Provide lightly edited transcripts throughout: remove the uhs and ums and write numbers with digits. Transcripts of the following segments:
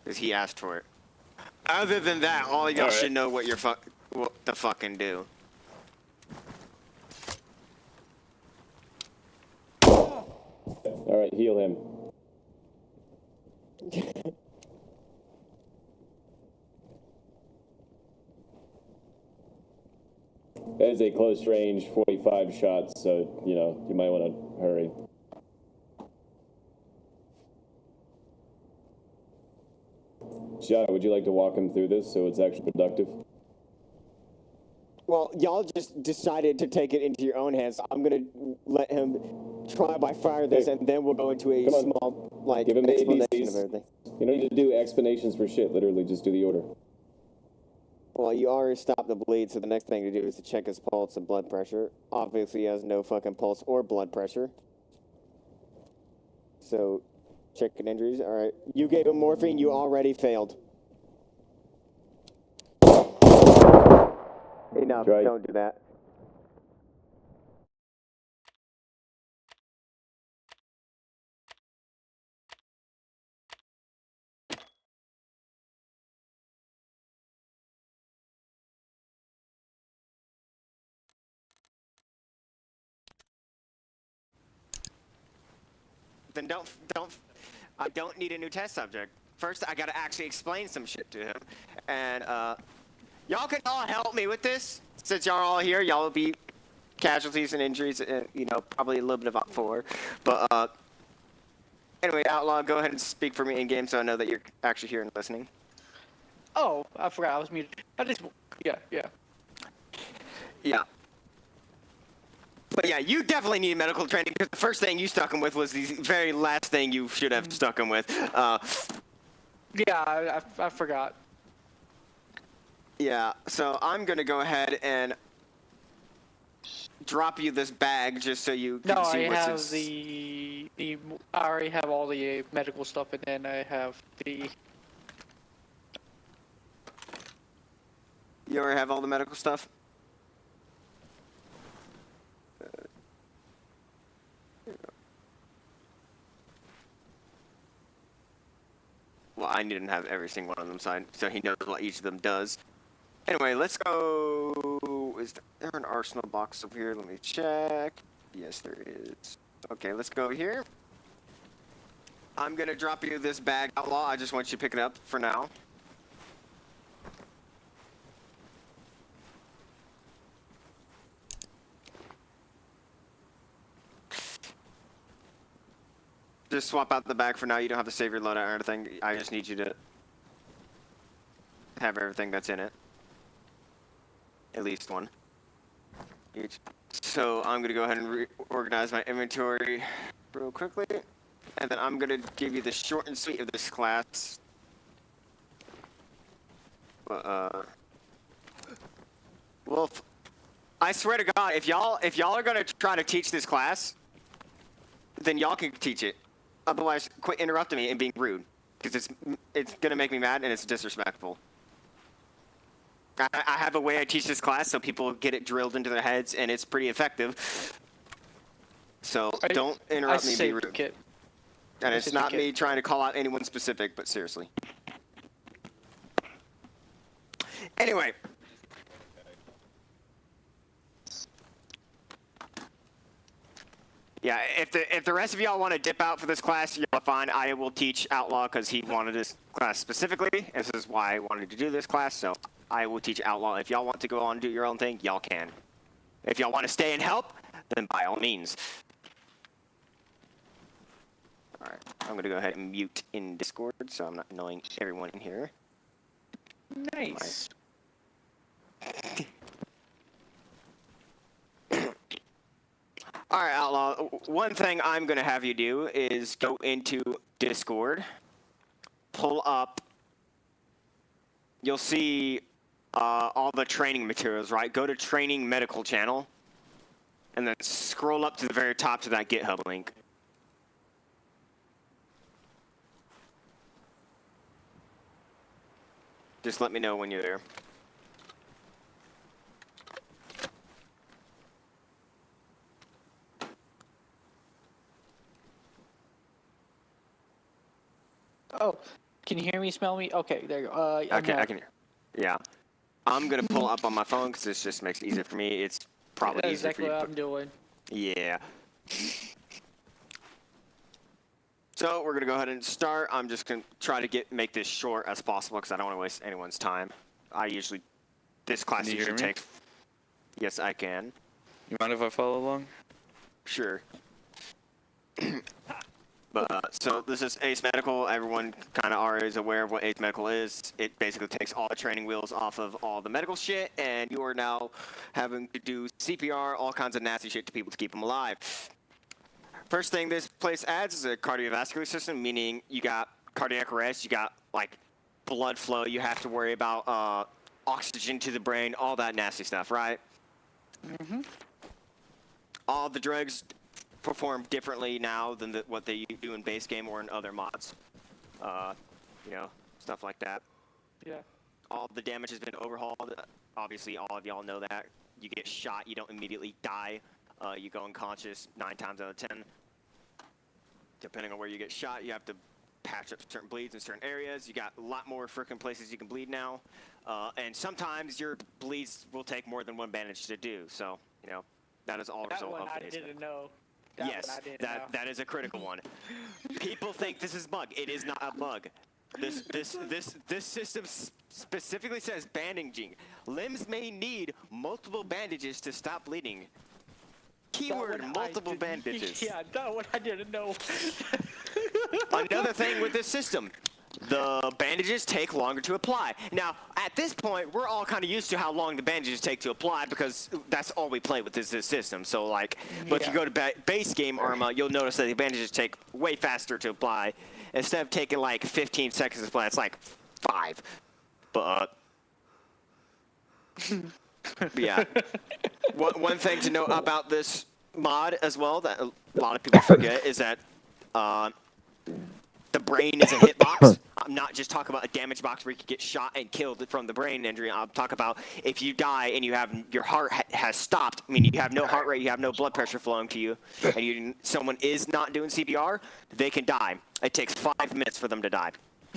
Because he asked for it. Other than that, all y'all should know what what to fucking do. Alright, heal him. That is a close range 45 shots, so, you know, you might want to hurry. Shia, would you like to walk him through this so it's actually productive? Well, y'all just decided to take it into your own hands. I'm going to let him try by fire this, and then we'll go into a small, like, give him explanation ABCs. of everything. You don't need to do explanations for shit. Literally, just do the order. Well, you already stopped the bleed, so the next thing to do is to check his pulse and blood pressure. Obviously, he has no fucking pulse or blood pressure. So, checking injuries. All right. You gave him morphine. You already failed. Enough. Right. Don't do that. Then I don't need a new test subject. First, I gotta actually explain some shit to him. And, y'all can all help me with this. Since y'all are all here, y'all will be casualties and injuries, and, you know, probably a little bit of OPFOR. But, anyway, Outlaw, go ahead and speak for me in-game so I know that you're actually here and listening. Oh, I forgot I was muted. Yeah. Yeah. But yeah, you definitely need medical training because the first thing you stuck him with was the very last thing you should have stuck him with. Yeah, I forgot. Yeah, so I'm gonna go ahead and drop you this bag just so you can see what's I already have all the medical stuff, and then I have the. You already have all the medical stuff? Well, I didn't have every single one of them signed, so he knows what each of them does. Anyway, let's go. Is there an arsenal box over here? Let me check. Yes, there is. Okay, let's go here. I'm gonna drop you this bag, Outlaw. I just want you to pick it up for now. Just swap out the bag for now. You don't have to save your loadout or anything. I just need you to have everything that's in it. At least one. Each. So I'm gonna go ahead and reorganize my inventory real quickly. And then I'm gonna give you the short and sweet of this class. Wolf, I swear to God, if y'all are gonna try to teach this class, then y'all can teach it. Otherwise, quit interrupting me and being rude, because it's gonna make me mad and it's disrespectful. I have a way I teach this class so people get it drilled into their heads, and it's pretty effective. So don't interrupt me and be rude. Kit. And it's not me trying to call out anyone specific, but seriously. Anyway. Yeah, if the rest of y'all want to dip out for this class, y'all fine. I will teach Outlaw because he wanted this class specifically. This is why I wanted to do this class, so I will teach Outlaw. If y'all want to go on and do your own thing, y'all can. If y'all want to stay and help, then by all means. Alright, I'm going to go ahead and mute in Discord so I'm not annoying everyone in here. Nice. Alright, Outlaw, one thing I'm going to have you do is go into Discord, pull up, you'll see all the training materials, right? Go to Training Medical Channel, and then scroll up to the very top to that GitHub link. Just let me know when you're there. Oh, can you hear me? Smell me? Okay, there you go. Okay, I can hear. Yeah. I'm gonna pull up on my phone because this just makes it easier for me. It's probably That's easier exactly for you. what I'm doing. Yeah. So we're gonna go ahead and start. I'm just gonna try to make this short as possible because I don't want to waste anyone's time. This class Can you hear usually me? takes. Yes, I can. You mind if I follow along? Sure. But so this is Ace Medical. Everyone kind of already is aware of what Ace Medical is. It basically takes all the training wheels off of all the medical shit, and you are now having to do CPR, all kinds of nasty shit to people to keep them alive. First thing this place adds is a cardiovascular system, meaning you got cardiac arrest, you got like blood flow, you have to worry about oxygen to the brain, all that nasty stuff, right? Mm-hmm. All the drugs perform differently now than what they do in base game or in other mods. Stuff like that. Yeah. All the damage has been overhauled. Obviously, all of y'all know that. You get shot, you don't immediately die. You go unconscious 9 times out of 10. Depending on where you get shot, you have to patch up certain bleeds in certain areas. You got a lot more freaking places you can bleed now. And sometimes your bleeds will take more than one bandage to do. So, that is all a That result one of I the didn't know. Yes, that is a critical one. People think this is bug. It is not a bug. This system specifically says bandaging. Limbs may need multiple bandages to stop bleeding. Keyword multiple bandages. Yeah, that one I didn't know. Another thing with this system, the bandages take longer to apply. Now, at this point, we're all kind of used to how long the bandages take to apply because that's all we play with is this system. So, but if you go to base game Arma, you'll notice that the bandages take way faster to apply. Instead of taking like 15 seconds to apply, it's like 5. But yeah. One thing to note about this mod as well that a lot of people forget is that the brain is a hitbox. I'm not just talking about a damage box where you can get shot and killed from the brain injury. I'm talking about if you die and you have your heart has stopped, I mean you have no heart rate, you have no blood pressure flowing to you, and someone is not doing CPR, they can die. It takes 5 minutes for them to die.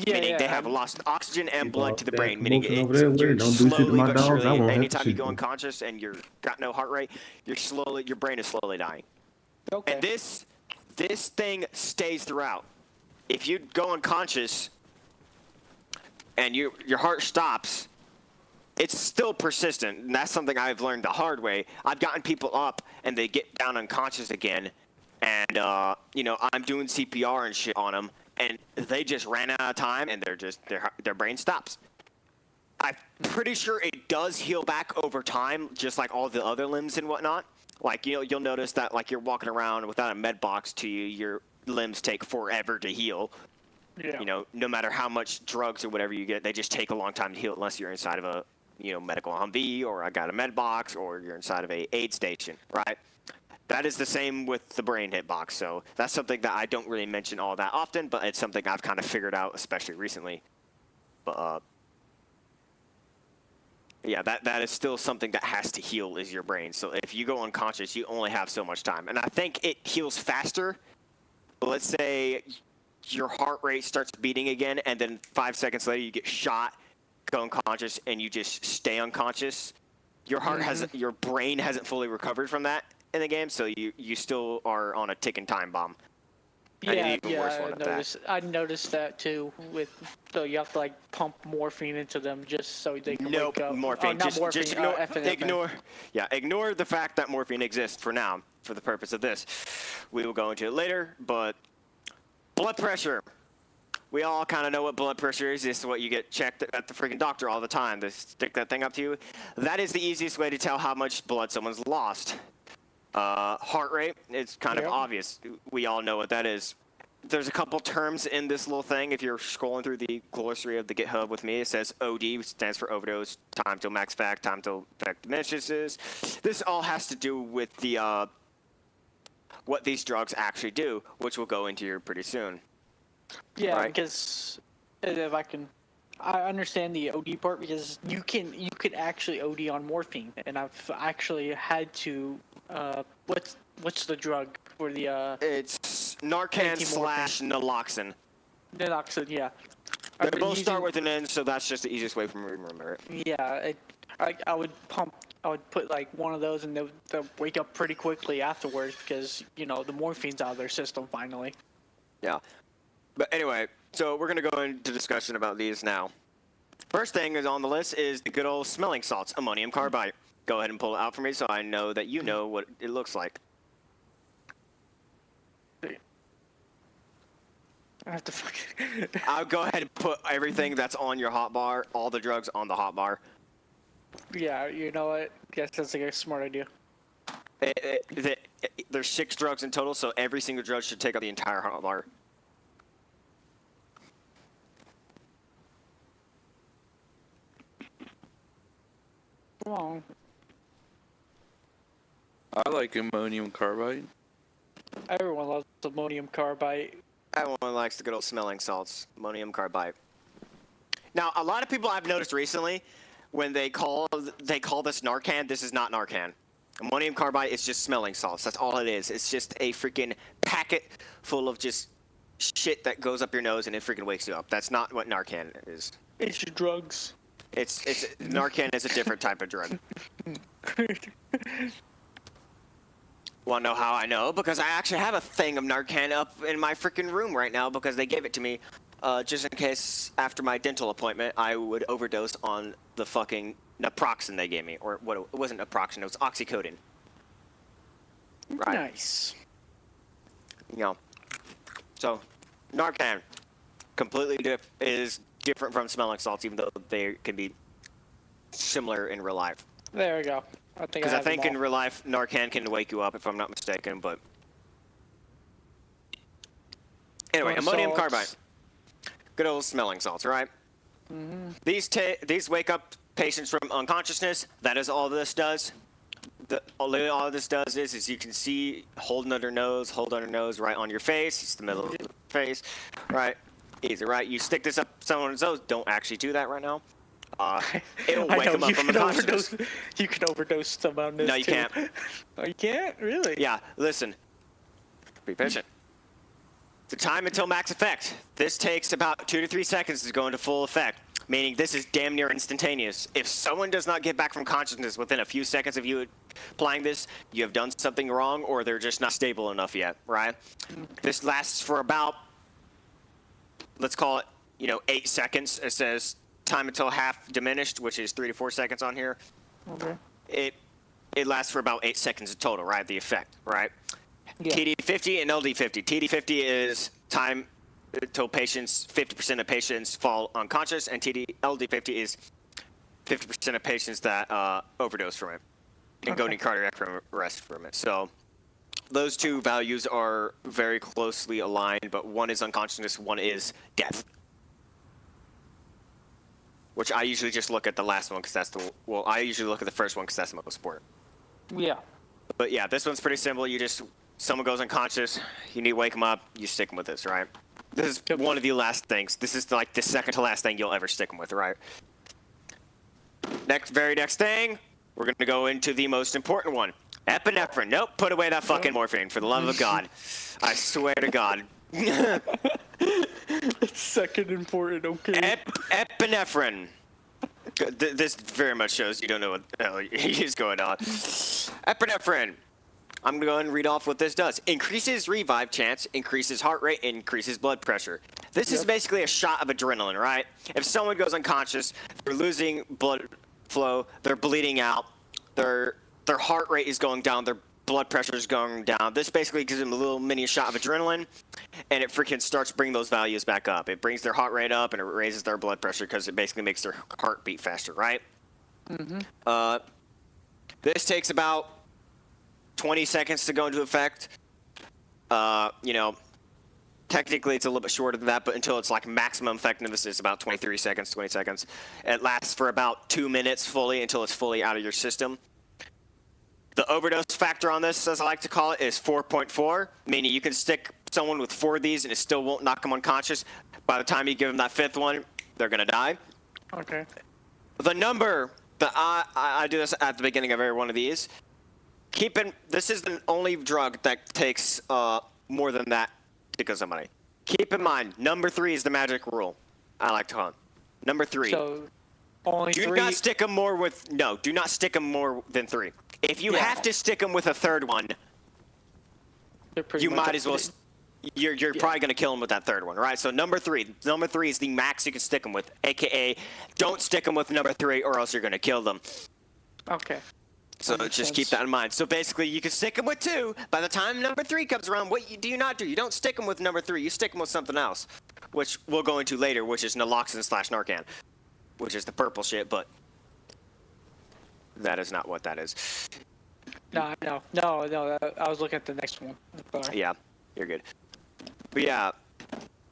Meaning they have lost oxygen and blood to the brain, meaning you're slowly but surely, anytime you go unconscious and you're got no heart rate, your brain is slowly dying. Okay. And this thing stays throughout. If you go unconscious and your heart stops, it's still persistent, and that's something I've learned the hard way. I've gotten people up and they get down unconscious again, and I'm doing CPR and shit on them, and they just ran out of time, and their brain stops. I'm pretty sure it does heal back over time, just like all the other limbs and whatnot. Like you'll notice that like you're walking around without a med box to you, your limbs take forever to heal. Yeah. No matter how much drugs or whatever you get, they just take a long time to heal unless you're inside of a medical Humvee or I got a med box or you're inside of a aid station, right? That is the same with the brain hitbox. So that's something that I don't really mention all that often, but it's something I've kind of figured out, especially recently. But yeah, that is still something that has to heal is your brain. So if you go unconscious, you only have so much time. And I think it heals faster. Let's say your heart rate starts beating again, and then 5 seconds later you get shot, go unconscious, and you just stay unconscious. Your heart your brain hasn't fully recovered from that in the game, so you still are on a ticking time bomb. Yeah, I noticed that too. So you have to like pump morphine into them just so they can wake up. Morphine. Not morphine. Just ignore the fact that morphine exists for now, for the purpose of this. We will go into it later, but blood pressure. We all kind of know what blood pressure is. This is what you get checked at the freaking doctor all the time. They stick that thing up to you. That is the easiest way to tell how much blood someone's lost. Heart rate, it's kind of obvious. We all know what that is. There's a couple terms in this little thing. If you're scrolling through the glossary of the GitHub with me, it says OD, which stands for overdose, time till max fact, time till fact diminishes. This all has to do with the what these drugs actually do, which we'll go into here pretty soon. Yeah, right? Because if I understand the OD part because you could actually OD on morphine, and I've actually had to. What's the drug for the? It's Narcan / naloxone. Naloxone, yeah. They I've been both start using- with an N, so that's just the easiest way for me to remember it. Yeah, I would put like one of those, and they'll wake up pretty quickly afterwards because the morphine's out of their system finally. Yeah. But anyway, so we're going to go into discussion about these now. First thing is on the list is the good old smelling salts, ammonium carbide. Go ahead and pull it out for me so I know that you know what it looks like. I have to fucking. I'll go ahead and put everything that's on your hotbar, all the drugs on the hotbar. Yeah, you know what? Yes, that's like a smart idea. There's 6 drugs in total, so every single drug should take out the entire hotbar. Come on. I like ammonium carbide. Everyone loves ammonium carbide. Everyone likes the good old smelling salts, ammonium carbide. Now, a lot of people I've noticed recently, when they call this Narcan, this is not Narcan. Ammonium carbide is just smelling salts. That's all it is. It's just a freaking packet full of just shit that goes up your nose and it freaking wakes you up. That's not what Narcan is. It's your drugs. It's Narcan is a different type of drug. Want to know how I know? Because I actually have a thing of Narcan up in my freaking room right now because they gave it to me just in case after my dental appointment I would overdose on the fucking naproxen they gave me. Or what? It wasn't naproxen, it was oxycodone. Right. Nice. So, Narcan completely is different from smelling salts, even though they can be similar in real life. There we go. Because I think in real life, Narcan can wake you up, if I'm not mistaken, but... Anyway, Or ammonium salts. carbide. Good old smelling salts, right? Mm-hmm. These wake up patients from unconsciousness. That is all this does. All this does is you can see hold under nose right on your face. It's the middle of the face, right? Easy, right? You stick this up someone's nose. Don't actually do that right now. It'll I wake know, them up you from can unconsciousness. You can overdose some on this. No, you too. can't. Oh, you can't? Really? Yeah, listen. Be patient. The time until max effect. This takes about 2 to 3 seconds to go into full effect, meaning this is damn near instantaneous. If someone does not get back from consciousness within a few seconds of you applying this, you have done something wrong or they're just not stable enough yet, right? This lasts for about, let's call it, 8 seconds. It says time until half diminished, which is 3 to 4 seconds on here. Okay. It lasts for about 8 seconds in total, right? The effect, right? Yeah. TD50 and LD50. TD50 is time until 50% of patients fall unconscious, and LD50 is 50% of patients that overdose from it and go into cardiac arrest from it. So those two values are very closely aligned, but one is unconsciousness, one is death. Which I usually just look at the last one because I usually look at the first one because that's the most important. Yeah. But yeah, this one's pretty simple. Someone goes unconscious, you need to wake them up, you stick them with this, right? This is one of the last things. This is like the second to last thing you'll ever stick them with, right? Very next thing, we're going to go into the most important one. Epinephrine. Nope, put away that fucking morphine, for the love of God. I swear to God. It's second important, okay. Epinephrine. This very much shows you don't know what the hell is going on. Epinephrine. I'm going to go ahead and read off what this does. Increases revive chance, increases heart rate, increases blood pressure. This is basically a shot of adrenaline, right? If someone goes unconscious, they're losing blood flow, they're bleeding out, their heart rate is going down, their blood pressure is going down. This basically gives them a little mini shot of adrenaline, and it freaking starts bringing those values back up. It brings their heart rate up, and it raises their blood pressure because it basically makes their heart beat faster, right? Mm-hmm. This takes about 20 seconds to go into effect. Technically it's a little bit shorter than that, but until it's like maximum effectiveness is about 20 seconds. It lasts for about 2 minutes fully until it's fully out of your system. The overdose factor on this, as I like to call it, is 4.4, meaning you can stick someone with 4 of these and it still won't knock them unconscious. By the time you give them that 5th one, they're going to die. Okay. The number that I do this at the beginning of every one of these. This is the only drug that takes more than that to kill somebody. Keep in mind, number 3 is the magic rule. I like to call it. Number 3. So only Do 3. not stick them more with do not stick them more than 3. If you Yeah. have to stick them with a third one, They're pretty you much might as well. You're probably gonna kill them with that third one, right? So number 3 is the max you can stick them with, aka don't stick them with number 3 or else you're gonna kill them. Okay. So That makes just keep sense. that in mind. So basically, you can stick them with 2. By the time number 3 comes around, do you not do? You don't stick them with number 3. You stick them with something else, which we'll go into later, which is naloxone/Narcan, which is the purple shit, but that is not what that is. No. I was looking at the next one. Sorry. Yeah, you're good. But yeah,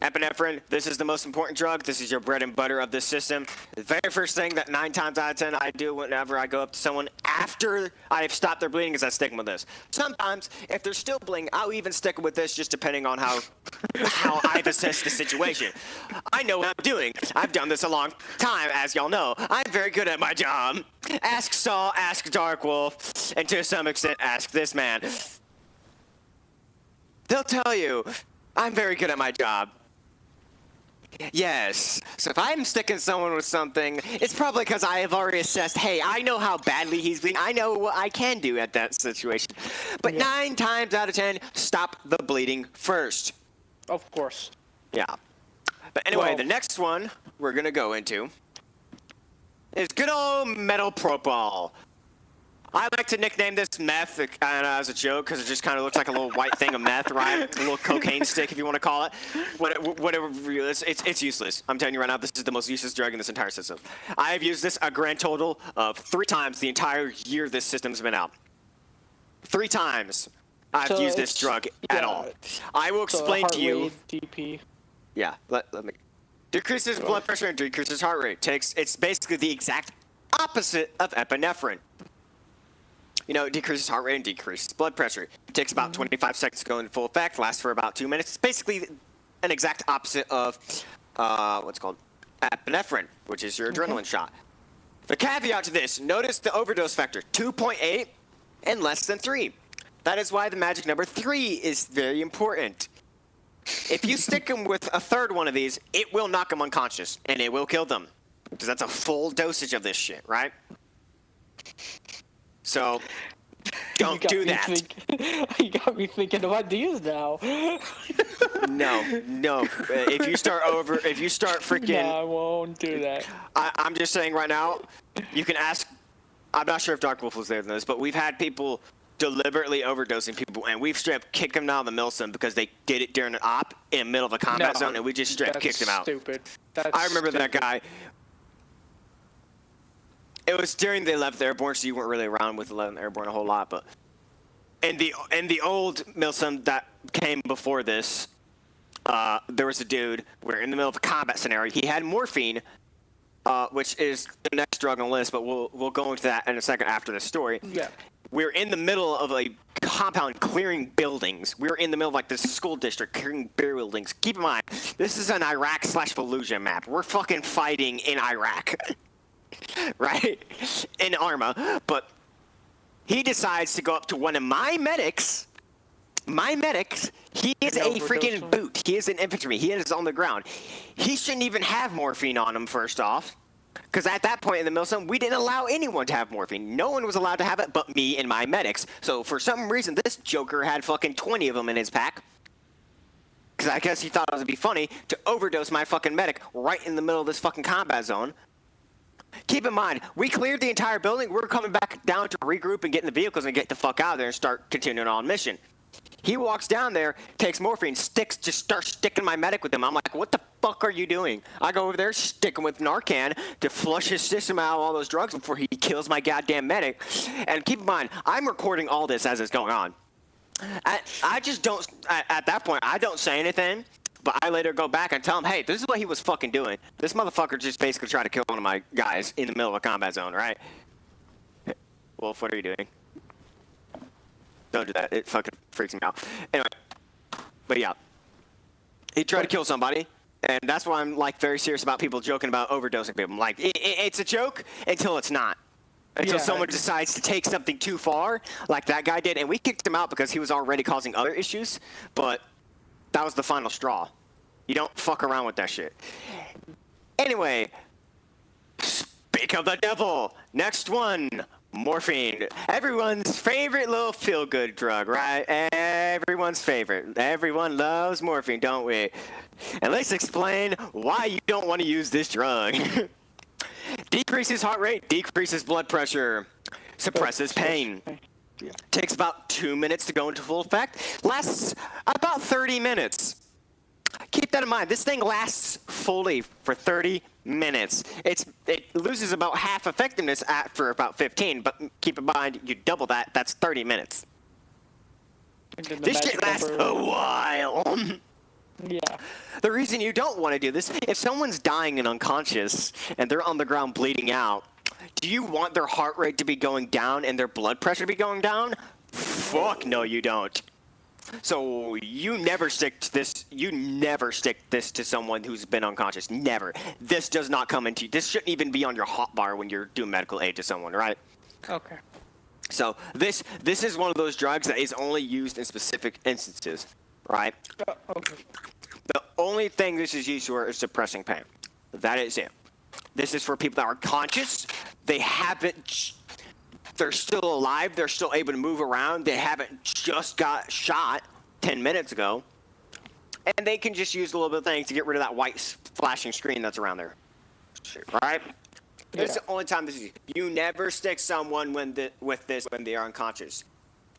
epinephrine, this is the most important drug. This is your bread and butter of this system. The very first thing that 9 times out of 10 I do whenever I go up to someone after I have stopped their bleeding is I stick them with this. Sometimes, if they're still bleeding, I'll even stick them with this just depending on how I've assessed the situation. I know what I'm doing. I've done this a long time, as y'all know. I'm very good at my job. Ask Saul, ask Darkwolf, and to some extent, ask this man. They'll tell you, I'm very good at my job. Yes. So if I'm sticking someone with something, it's probably because I have already assessed, hey, I know how badly he's bleeding. I know what I can do at that situation. But 9 times out of 10, stop the bleeding first. Of course. Yeah. But anyway, Well- the next one we're going to go into is good old metylpropol. I like to nickname this meth kind of as a joke because it just kind of looks like a little white thing of meth, right? A little cocaine stick, if you want to call it. Whatever. It's useless. I'm telling you right now, this is the most useless drug in this entire system. I have used this a grand total of 3 times the entire year this system's been out. 3 times I've So used this it's- drug at yeah. all. I will So explain heart to you. rate, DP. Yeah, let me. Decreases blood pressure and decreases heart rate. It's basically the exact opposite of epinephrine. You know, it decreases heart rate and decreases blood pressure. It takes about 25 seconds to go into full effect, lasts for about 2 minutes. It's basically an exact opposite of what's called epinephrine, which is your adrenaline shot. The caveat to this, notice the overdose factor, 2.8 and less than 3. That is why the magic number 3 is very important. If you stick them with a third one of these, it will knock them unconscious, and it will kill them. Because that's a full dosage of this shit, right? So, don't do that. You got me thinking of ideas now. No. If you start freaking... No, I won't do that. I'm just saying right now, you can ask... I'm not sure if Darkwolf was there in this, but we've had people deliberately overdosing people, and we've straight up kicked them out of the Milsim because they did it during an op in the middle of a combat No, zone, and we just straight up That's kicked them out. Stupid. That's I remember that stupid. guy. It was during the 11th Airborne, so you weren't really around with 11th Airborne a whole lot, but in the old Milsim that came before this, there was a dude. We're in the middle of a combat scenario. He had morphine, which is the next drug on the list, but we'll go into that in a second after this story. Yeah. We're in the middle of a compound clearing buildings. We're in the middle of like this school district clearing buildings. Keep in mind, this is an Iraq/Fallujah map. We're fucking fighting in Iraq. Right? In Arma. But he decides to go up to one of my medics. My medics, he is a freaking boot. He is an infantryman. He is on the ground. He shouldn't even have morphine on him, first off. Because at that point in the Milsim, we didn't allow anyone to have morphine. No one was allowed to have it but me and my medics. So for some reason, this joker had fucking 20 of them in his pack. Because I guess he thought it would be funny to overdose my fucking medic right in the middle of this fucking combat zone. Keep in mind, we cleared the entire building. We're coming back down to regroup and get in the vehicles and get the fuck out of there and start continuing on mission. He walks down there, takes morphine, just starts sticking my medic with him. I'm like, what the fuck are you doing? I go over there, stick him with Narcan to flush his system out of all those drugs before he kills my goddamn medic. And keep in mind, I'm recording all this as it's going on. I just don't, at that point, I don't say anything, but I later go back and tell him, hey, this is what he was fucking doing. This motherfucker just basically tried to kill one of my guys in the middle of a combat zone, right? Wolf, what are you doing? Don't do that. It fucking freaks me out. Anyway, but yeah, he tried to kill somebody, and that's why I'm like very serious about people joking about overdosing people. I'm like, it's a joke until it's not. Until someone decides to take something too far, like that guy did, and we kicked him out because he was already causing other issues. But that was the final straw. You don't fuck around with that shit. Anyway, speak of the devil. Next one, morphine. Everyone's favorite little feel-good drug, right? Everyone's favorite. Everyone loves morphine, don't we? And let's explain why you don't want to use this drug. Decreases heart rate, decreases blood pressure, suppresses pain. Takes about 2 minutes to go into full effect. Lasts about 30 minutes. Keep that in mind. This thing lasts fully for 30 minutes. It loses about half effectiveness after about 15, but keep in mind, you double that, that's 30 minutes. This shit lasts a while. Yeah. The reason you don't want to do this, if someone's dying and unconscious and they're on the ground bleeding out, do you want their heart rate to be going down and their blood pressure to be going down? Fuck no, you don't. So you never stick this to someone who's been unconscious. Never. This does not come into, this shouldn't even be on your hotbar when you're doing medical aid to someone, right? Okay. So this is one of those drugs that is only used in specific instances, right? Okay. The only thing this is used for is suppressing pain. That is it. This is for people that are conscious. They haven't, they're still alive. They're still able to move around. They haven't just got shot 10 minutes ago. And they can just use a little bit of things to get rid of that white flashing screen that's around there. Right? This is the only time this is used. You never stick someone with this when they are unconscious.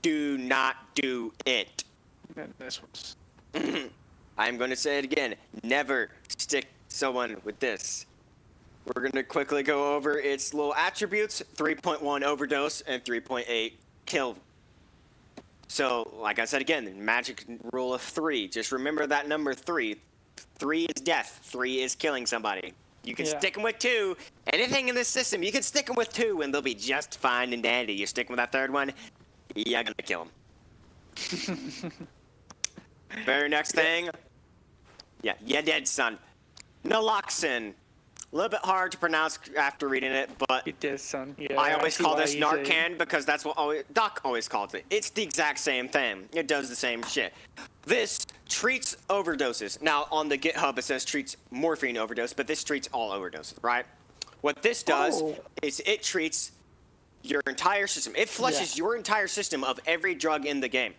Do not do it. This was. I'm going to say it again. Never stick someone with this. We're going to quickly go over its little attributes, 3.1 overdose and 3.8 kill. So, like I said again, magic rule of 3. Just remember that number 3. 3 is death. 3 is killing somebody. You can stick them with 2. Anything in this system, you can stick them with 2 and they'll be just fine and dandy. You stick them with that third one, you're going to kill them. Very next thing. Yeah, you're dead, son. Naloxone. A little bit hard to pronounce after reading it, but It is, son. Yeah, I always see call why this you say- Narcan because that's what Doc always calls it. It's the exact same thing. It does the same shit. This treats overdoses. Now, on the GitHub, it says treats morphine overdose, but this treats all overdoses, right? What this does is it treats your entire system. It flushes your entire system of every drug in the game.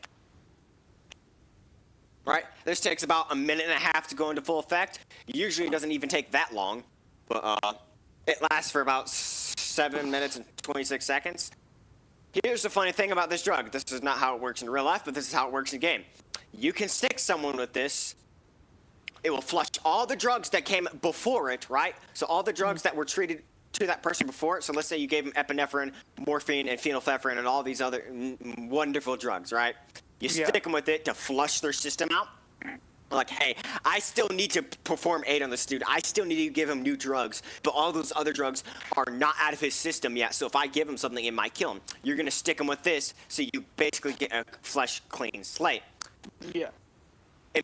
Right? This takes about a minute and a half to go into full effect. Usually it doesn't even take that long, but it lasts for about 7 minutes and 26 seconds. Here's the funny thing about this drug. This is not how it works in real life, but this is how it works in game. You can stick someone with this. It will flush all the drugs that came before it, right? So all the drugs that were treated to that person before it. So let's say you gave them epinephrine, morphine, and phenylphephrine, and all these other wonderful drugs, right? You stick them with it to flush their system out. Like, hey, I still need to perform aid on this dude. I still need to give him new drugs, but all those other drugs are not out of his system yet. So if I give him something, it might kill him. You're going to stick him with this, so you basically get a fresh, clean slate. Yeah.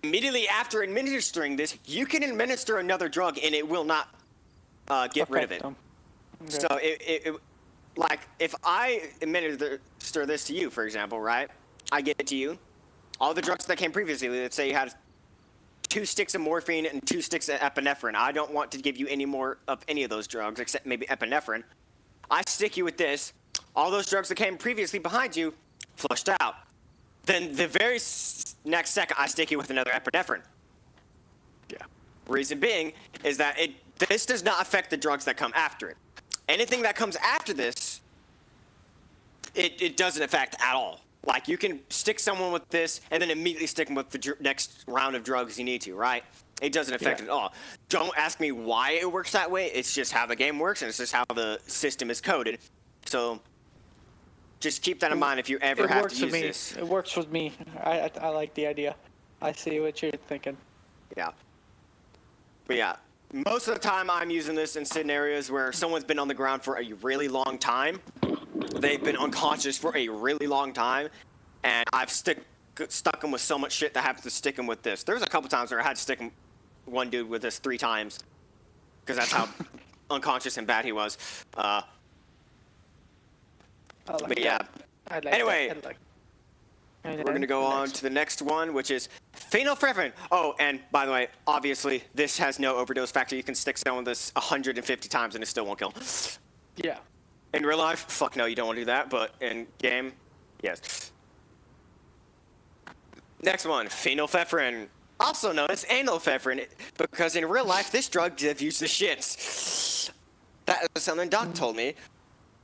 Immediately after administering this, you can administer another drug, and it will not get rid of it. Okay. So, like, if I administer this to you, for example, right? I get it to you. All the drugs that came previously, let's say you had 2 sticks of morphine and 2 sticks of epinephrine. I don't want to give you any more of any of those drugs, except maybe epinephrine. I stick you with this. All those drugs that came previously behind you, flushed out. Then the very next second, I stick you with another epinephrine. Yeah. Reason being is that this does not affect the drugs that come after it. Anything that comes after this, it doesn't affect at all. Like, you can stick someone with this and then immediately stick them with the next round of drugs you need to, right? It doesn't affect it at all. Don't ask me why it works that way. It's just how the game works, and it's just how the system is coded. So just keep that in mind if you ever have to use this. It works with me. I like the idea. I see what you're thinking. Yeah. But yeah, most of the time I'm using this in scenarios where someone's been on the ground for a really long time. They've been unconscious for a really long time, and I've stuck them with so much shit that I have to stick them with this. There was a couple times where I had to stick one dude with this 3 times, because that's how unconscious and bad he was. I like But yeah. that. I like Anyway. that. I like. And We're then gonna go the on next- to the next one, which is phenylphephrine. Oh, and by the way, obviously this has no overdose factor. You can stick someone with this 150 times and it still won't kill. Yeah. In real life, fuck no, you don't want to do that. But in game, yes. Next one, phenylphephrine, also known as analphephrine, because in real life this drug gives the shits. That is something Doc told me.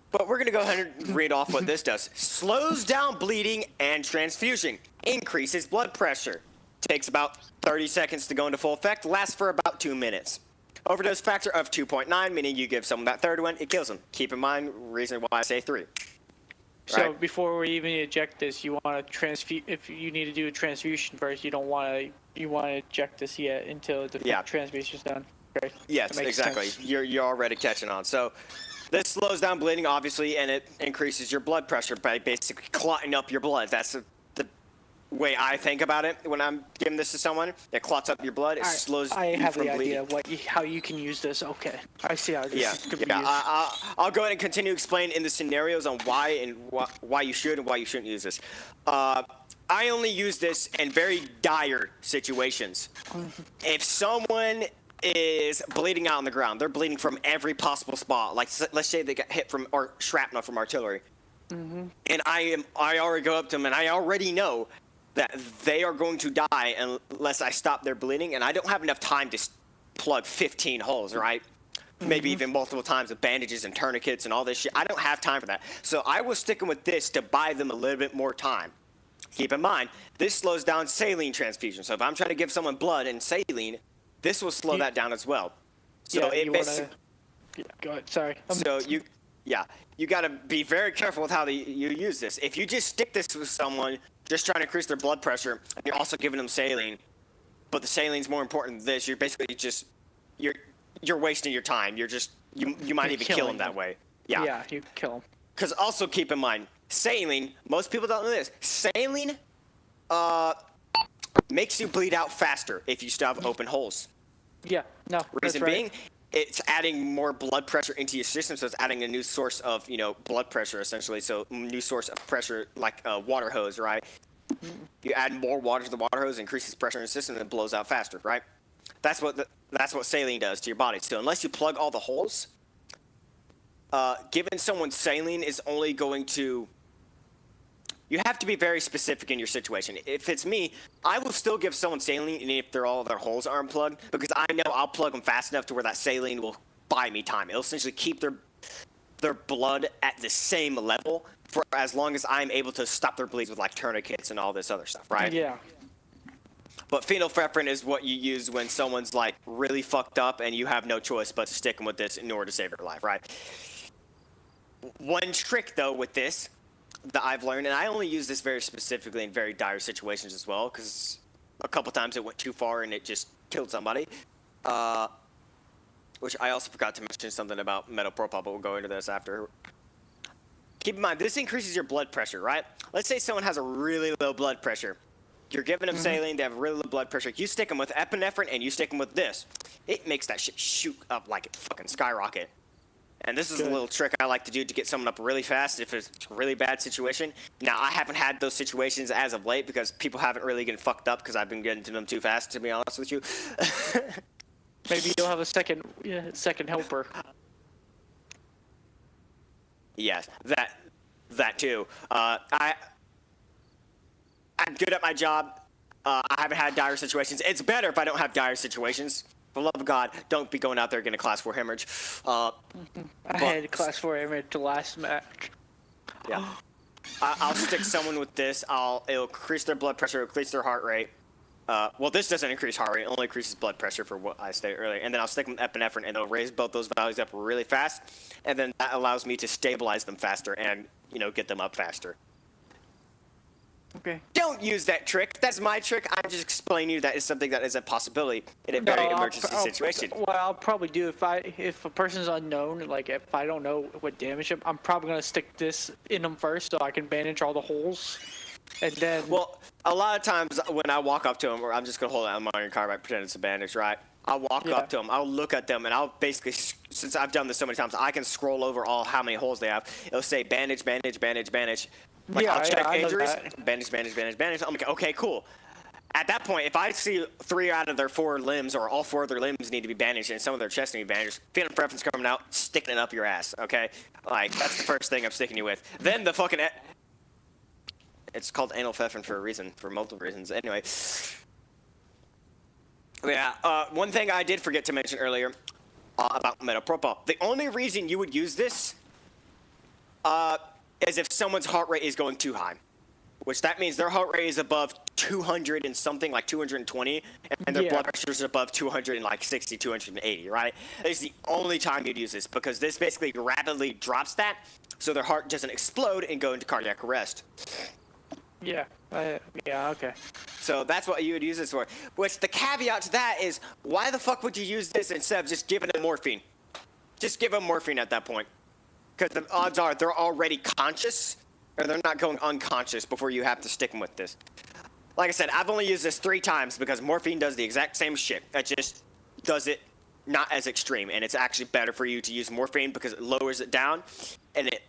But we're gonna go ahead and read off what this does. Slows down bleeding and transfusion. Increases blood pressure. Takes about 30 seconds to go into full effect. Lasts for about 2 minutes. Overdose factor of 2.9, meaning you give someone that third one, it kills them. Keep in mind, reason why I say 3. So Right. before we even eject this, you want to transfuse. If you need to do a transfusion first, you don't want to. You want to eject this yet until the Yeah. transfusion's done. Okay. Yes, That makes exactly. sense. You're already catching on. So this slows down bleeding, obviously, and it increases your blood pressure by basically clotting up your blood. That's the way I think about it when I'm giving this to someone. It clots up your blood. It All right, slows I you have from the bleeding. idea how you can use this. Okay, I see how this could be Yeah. used. I'll go ahead and continue explaining in the scenarios on why and why you should and why you shouldn't use this. I only use this in very dire situations. If someone is bleeding out on the ground, they're bleeding from every possible spot. Like let's say they got hit from or shrapnel from artillery, and I already go up to them and I already know that they are going to die unless I stop their bleeding, and I don't have enough time to plug 15 holes, right? Maybe even multiple times with bandages and tourniquets and all this shit. I don't have time for that. So I was sticking with this to buy them a little bit more time. Keep in mind, this slows down saline transfusion. So if I'm trying to give someone blood and saline, this will slow that down as well. So yeah, it you basically, wanna. Yeah, go ahead. Sorry. so you got to be very careful with how you use this. If you just stick this with someone just trying to increase their blood pressure, and you're also giving them saline, but the saline's more important than this, you're basically just you're wasting your time. You might You're even kill killing them that them. way. Yeah, you kill them. Because also keep in mind, saline, most people don't know this. Saline makes you bleed out faster if you still have open holes. Yeah. No. that's Reason right. being, it's adding more blood pressure into your system, so it's adding a new source of, blood pressure essentially. So new source of pressure, like a water hose, right? You add more water to the water hose, increases pressure in the system, and it blows out faster, right? That's what saline does to your body. So unless you plug all the holes, giving someone saline is only going to. You have to be very specific in your situation. If it's me, I will still give someone saline, and if all their holes aren't plugged, because I know I'll plug them fast enough to where that saline will buy me time. It'll essentially keep their blood at the same level for as long as I'm able to stop their bleeds with like tourniquets and all this other stuff, right? Yeah. But phenylphephrine is what you use when someone's like really fucked up and you have no choice but to stick them with this in order to save their life, right? One trick though with this that I've learned, and I only use this very specifically in very dire situations as well, because a couple times it went too far and it just killed somebody. Which I also forgot to mention something about metopropyl, but we'll go into this after. Keep in mind, this increases your blood pressure, right? Let's say someone has a really low blood pressure. You're giving them saline, they have really low blood pressure. You stick them with epinephrine and you stick them with this. It makes that shit shoot up like it fucking skyrocket. And this is a little trick I like to do to get someone up really fast if it's a really bad situation. Now, I haven't had those situations as of late because people haven't really gotten fucked up because I've been getting to them too fast, to be honest with you. Maybe you'll have a second helper. Yes, that too. I'm good at my job. I haven't had dire situations. It's better if I don't have dire situations. For the love of God, don't be going out there getting a class 4 hemorrhage. I had class 4 hemorrhage the last match. Yeah. I'll stick someone with this. It'll increase their blood pressure, increase their heart rate. Well, this doesn't increase heart rate. It only increases blood pressure for what I stated earlier. And then I'll stick them with epinephrine, and it'll raise both those values up really fast. And then that allows me to stabilize them faster and, get them up faster. Okay. Don't use that trick. That's my trick. I'm just explaining to you that is something that is a possibility in a very emergency situation. What I'll probably do if a person's unknown, like if I don't know what damage them, I'm probably gonna stick this in them first so I can bandage all the holes, and then. Well, a lot of times when I walk up to them, or I'm just gonna hold out my carbide, pretend it's a bandage, right? I'll walk up to them, I'll look at them, and I'll basically since I've done this so many times, I can scroll over all how many holes they have. It'll say bandage, bandage, bandage, bandage. Like, Yeah, I'll check I know injuries, that. bandage, bandage, bandage, bandage. I'm like, okay, cool. At that point, if I see 3 out of their 4 limbs, or all 4 of their limbs need to be bandaged, and some of their chest need to be bandaged, feeling preference coming out, sticking it up your ass, okay? Like, that's the first thing I'm sticking you with. Then the fucking... It's called anal pfeffing for a reason, for multiple reasons. Anyway. Yeah, one thing I did forget to mention earlier about metapropyl. The only reason you would use this is if someone's heart rate is going too high. Which that means their heart rate is above 200 and something, like 220, and their blood pressure is above 260, 280, right? It's the only time you'd use this, because this basically rapidly drops that, so their heart doesn't explode and go into cardiac arrest. Yeah. Yeah. Okay. So that's what you would use this for. Which the caveat to that is, why the fuck would you use this instead of just giving them morphine? Just give them morphine at that point. Because the odds are they're already conscious, or they're not going unconscious before you have to stick them with this. Like I said, I've only used this 3 times because morphine does the exact same shit. It just does it not as extreme, and it's actually better for you to use morphine because it lowers it down, and it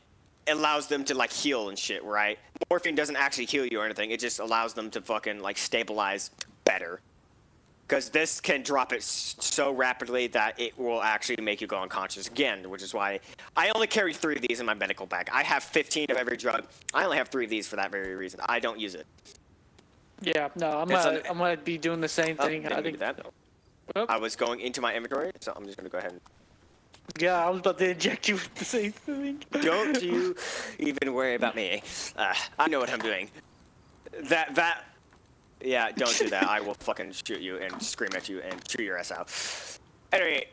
allows them to like heal and shit, right? Morphine doesn't actually heal you or anything. It just allows them to fucking like stabilize better. Because this can drop it so rapidly that it will actually make you go unconscious again, which is why I only carry 3 of these in my medical bag. I have 15 of every drug. I only have 3 of these for that very reason. I don't use it. Yeah. No, I'm gonna be doing the same thing. Didn't I mean think that. Oh. I was going into my inventory, so I'm just gonna go ahead and. Yeah, I was about to inject you with the same thing. Don't you even worry about me. I know what I'm doing. Yeah, don't do that. I will fucking shoot you and scream at you and chew your ass out. Anyway,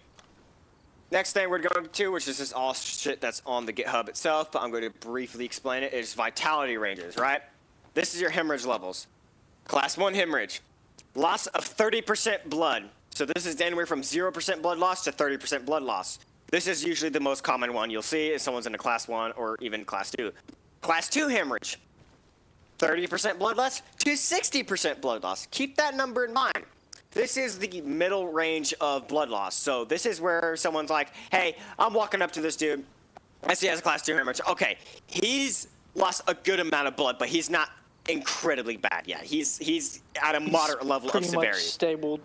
next thing we're going to, which is just all shit that's on the GitHub itself, but I'm going to briefly explain it, is vitality ranges, right? This is your hemorrhage levels. Class 1 hemorrhage. Loss of 30% blood. So this is anywhere from 0% blood loss to 30% blood loss. This is usually the most common one you'll see if someone's in a class 1 or even class 2. Class 2 hemorrhage. 30% blood loss to 60% blood loss. Keep that number in mind. This is the middle range of blood loss. So this is where someone's like, hey, I'm walking up to this dude. I see he has a class 2 hemorrhage. Okay, he's lost a good amount of blood, but he's not incredibly bad yet. He's at a moderate level of Pretty severity. much stable.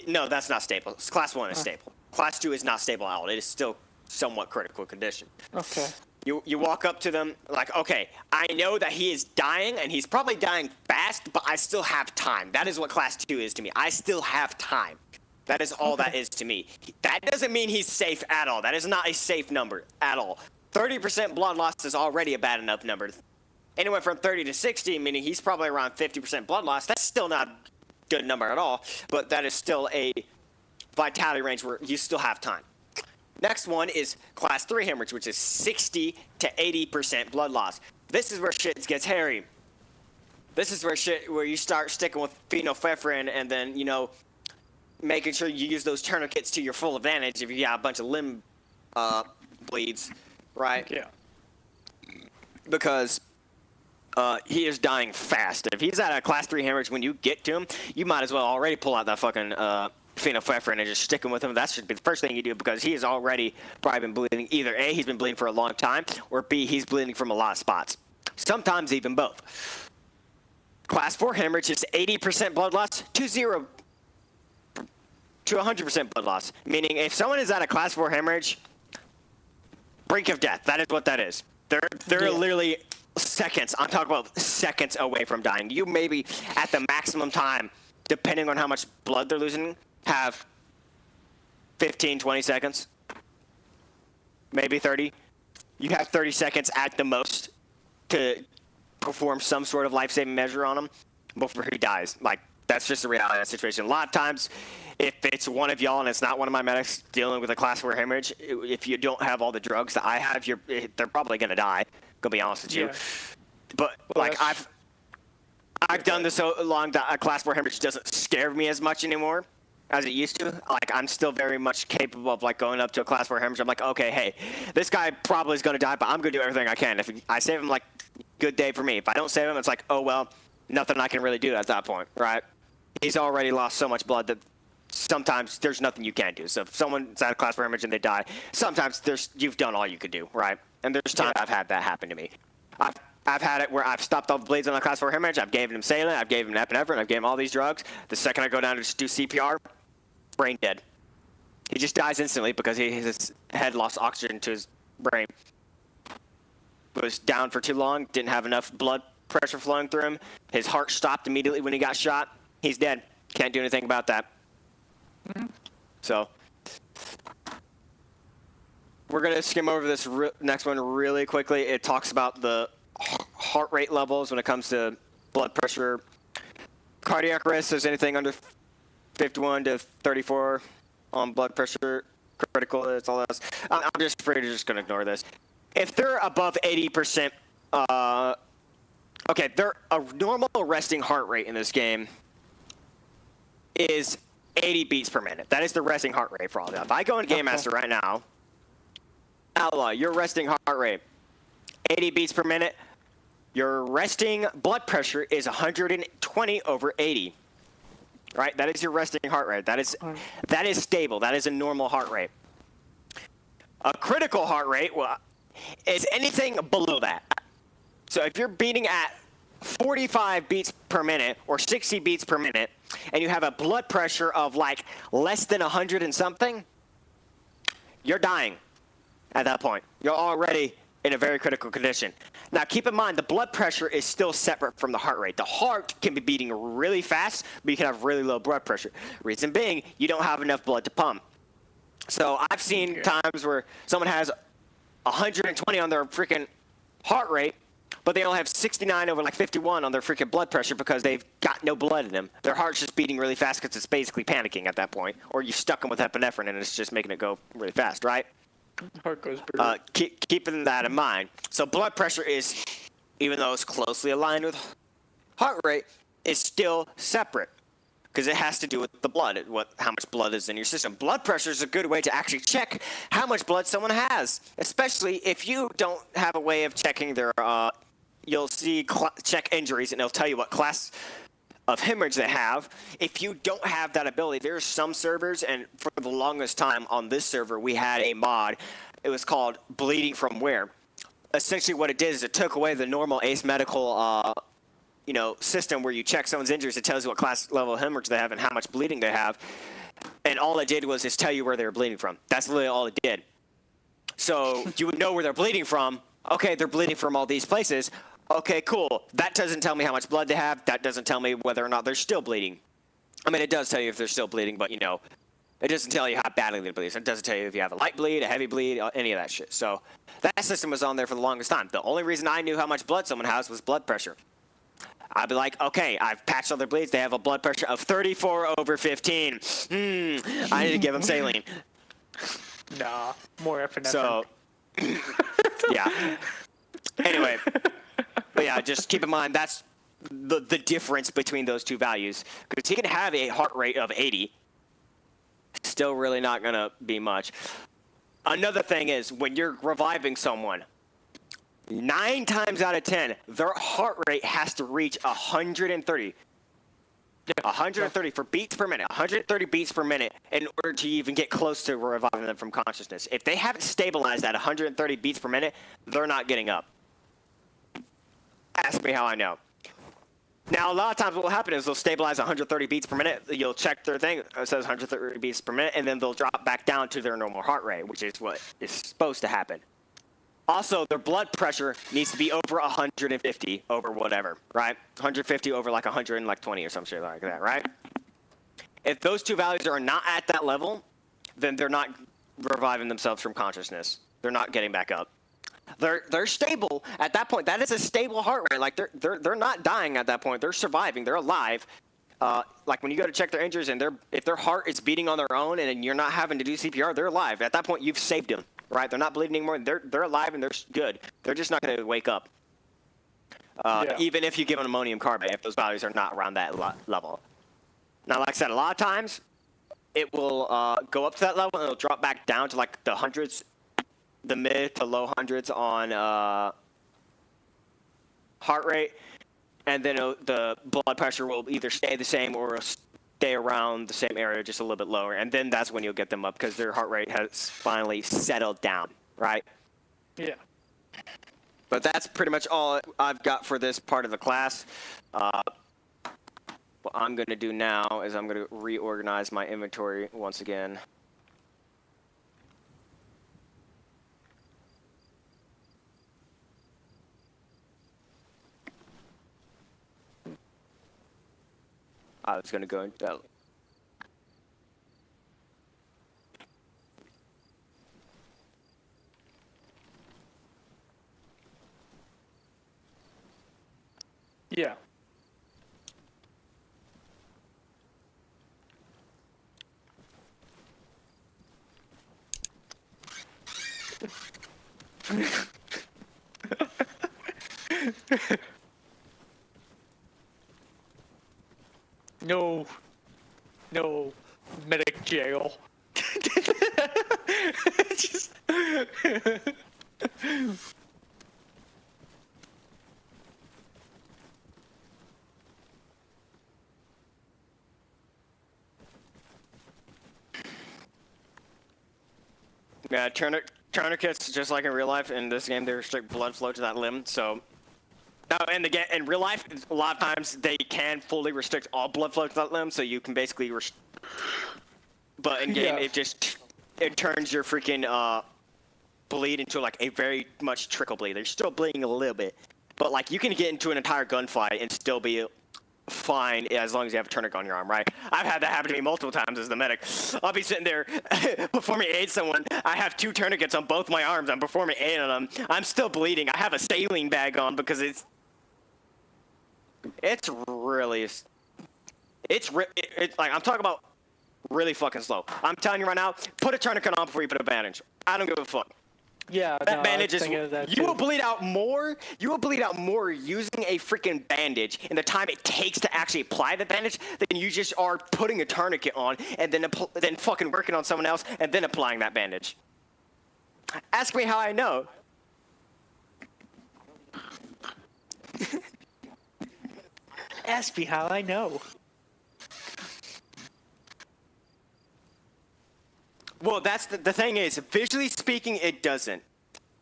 No, that's not stable. Class 1 is stable. Class 2 is not stable at all. It is still somewhat critical condition. Okay. You walk up to them like, okay, I know that he is dying, and he's probably dying fast, but I still have time. That is what Class 2 is to me. I still have time. That is all that is to me. That doesn't mean he's safe at all. That is not a safe number at all. 30% blood loss is already a bad enough number. Anywhere from 30 to 60, meaning he's probably around 50% blood loss. That's still not a good number at all, but that is still a vitality range where you still have time. Next one is class 3 hemorrhage, which is 60 to 80% blood loss. This is where shit gets hairy. This is where you start sticking with phenylphephrine and then, you know, making sure you use those tourniquets to your full advantage if you got a bunch of limb bleeds, right? Yeah. Because he is dying fast. If he's at a class 3 hemorrhage, when you get to him, you might as well already pull out that fucking phenylphephrine and just stick him with him. That should be the first thing you do, because he has already probably been bleeding. Either A, he's been bleeding for a long time, or B, he's bleeding from a lot of spots. Sometimes even both. Class 4 hemorrhage is 80% blood loss to 100% blood loss. Meaning if someone is at a class 4 hemorrhage, brink of death. That is what that is. They're literally seconds. I'm talking about seconds away from dying. You may be at the maximum time, depending on how much blood they're losing, have 15, 20 seconds, maybe 30. You have 30 seconds at the most to perform some sort of life-saving measure on him before he dies. Like, that's just the reality of that situation. A lot of times, if it's one of y'all and it's not one of my medics dealing with a class 4 hemorrhage, if you don't have all the drugs that I have, they're probably going to die, gonna be honest with you. Yeah. But, like, I've done this so long that a class 4 hemorrhage doesn't scare me as much anymore as it used to. Like, I'm still very much capable of, like, going up to a class 4 hemorrhage. I'm like, okay, hey, this guy probably is going to die, but I'm going to do everything I can. If I save him, like, good day for me. If I don't save him, it's like, oh, well, nothing I can really do at that point, right? He's already lost so much blood that sometimes there's nothing you can do. So if someone's at a class 4 hemorrhage and they die, sometimes you've done all you could do, right? And there's times I've had that happen to me. I've had it where I've stopped all the bleeds on a class 4 hemorrhage. I've given him saline. I've given him epinephrine. I've given him all these drugs. The second I go down to just do CPR, brain dead. He just dies instantly because his head lost oxygen to his brain. Was down for too long. Didn't have enough blood pressure flowing through him. His heart stopped immediately when he got shot. He's dead. Can't do anything about that. So we're going to skim over this next one really quickly. It talks about the heart rate levels when it comes to blood pressure. Cardiac arrest is anything under 51 to 34 on blood pressure. Critical, it's all that. I'm just afraid you're just going to ignore this. If they're above 80%, okay, a normal resting heart rate in this game is 80 beats per minute. That is the resting heart rate for all that. If I go in Game Master right now, Outlaw, your resting heart rate, 80 beats per minute. Your resting blood pressure is 120 over 80. Right? That is your resting heart rate. That is stable. That is a normal heart rate. A critical heart rate is anything below that. So if you're beating at 45 beats per minute or 60 beats per minute, and you have a blood pressure of like less than 100 and something, you're dying at that point. You're already in a very critical condition. Now, keep in mind, the blood pressure is still separate from the heart rate. The heart can be beating really fast, but you can have really low blood pressure. Reason being, you don't have enough blood to pump. So I've seen times where someone has 120 on their freaking heart rate, but they only have 69 over like 51 on their freaking blood pressure because they've got no blood in them. Their heart's just beating really fast because it's basically panicking at that point. Or you stuck them with epinephrine and it's just making it go really fast, right? Heart goes Keeping that in mind. So blood pressure is, even though it's closely aligned with heart rate, is still separate because it has to do with the blood, how much blood is in your system. Blood pressure is a good way to actually check how much blood someone has, especially if you don't have a way of checking their, you'll see check injuries and it'll tell you what class of hemorrhage they have. If you don't have that ability, there's some servers, and for the longest time on this server, we had a mod. It was called Bleeding From Where. Essentially what it did is it took away the normal Ace Medical system where you check someone's injuries. It tells you what class level of hemorrhage they have and how much bleeding they have. And all it did was just tell you where they were bleeding from. That's literally all it did. So you would know where they're bleeding from. Okay, they're bleeding from all these places. Okay, cool. That doesn't tell me how much blood they have. That doesn't tell me whether or not they're still bleeding. I mean, it does tell you if they're still bleeding, but, it doesn't tell you how badly they bleed. It doesn't tell you if you have a light bleed, a heavy bleed, any of that shit. So that system was on there for the longest time. The only reason I knew how much blood someone has was blood pressure. I'd be like, okay, I've patched all their bleeds. They have a blood pressure of 34 over 15. I need to give them saline. Nah, more epinephrine. So, yeah. Anyway. But yeah, just keep in mind that's the difference between those two values. Because he can have a heart rate of 80. Still really not going to be much. Another thing is when you're reviving someone, 9 times out of 10, their heart rate has to reach 130. 130 for beats per minute. 130 beats per minute in order to even get close to reviving them from consciousness. If they haven't stabilized at 130 beats per minute, they're not getting up. Ask me how I know. Now, a lot of times what will happen is they'll stabilize 130 beats per minute. You'll check their thing. It says 130 beats per minute, and then they'll drop back down to their normal heart rate, which is what is supposed to happen. Also, their blood pressure needs to be over 150 over whatever, right? 150 over like 120 or some shit like that, right? If those two values are not at that level, then they're not reviving themselves from consciousness. They're not getting back up. They're stable at that point. That is a stable heart rate. Like they're not dying at that point. They're surviving. They're alive. Like when you go to check their injuries and if their heart is beating on their own and you're not having to do CPR, they're alive. At that point, you've saved them, right? They're not bleeding anymore. They're alive and they're good. They're just not going to wake up. Even if you give them ammonium carbonate, if those values are not around that level. Now, like I said, a lot of times it will go up to that level and it'll drop back down to like the hundreds, the mid to low hundreds on heart rate, and then the blood pressure will either stay the same or stay around the same area, just a little bit lower, and then that's when you'll get them up because their heart rate has finally settled down, right? Yeah. But that's pretty much all I've got for this part of the class. What I'm going to do now is I'm going to reorganize my inventory once again. I was going to go into... Yeah. No. No. Medic jail. Just... Yeah, tourniquets, just like in real life, in this game, they restrict blood flow to that limb, so... No, in real life, a lot of times, they can fully restrict all blood flow to that limb, so you can basically... But in game, Yeah. it turns your freaking, bleed into, like, a very much trickle bleed. You're still bleeding a little bit. But, like, you can get into an entire gunfight and still be fine as long as you have a tourniquet on your arm, right? I've had that happen to me multiple times as the medic. I'll be sitting there performing aid someone. I have 2 tourniquets on both my arms. I'm performing aid on them. I'm still bleeding. I have a saline bag on because it's really, it's like, I'm talking about really fucking slow. I'm telling you right now, put a tourniquet on before you put a bandage. I don't give a fuck. Yeah, That no, bandage I is, was thinking of that you too. will bleed out more. You will bleed out more using a freaking bandage in the time it takes to actually apply the bandage than you just are putting a tourniquet on and then fucking working on someone else and then applying that bandage. Ask me how I know. Ask me how I know. Well, that's the thing is, visually speaking, it doesn't.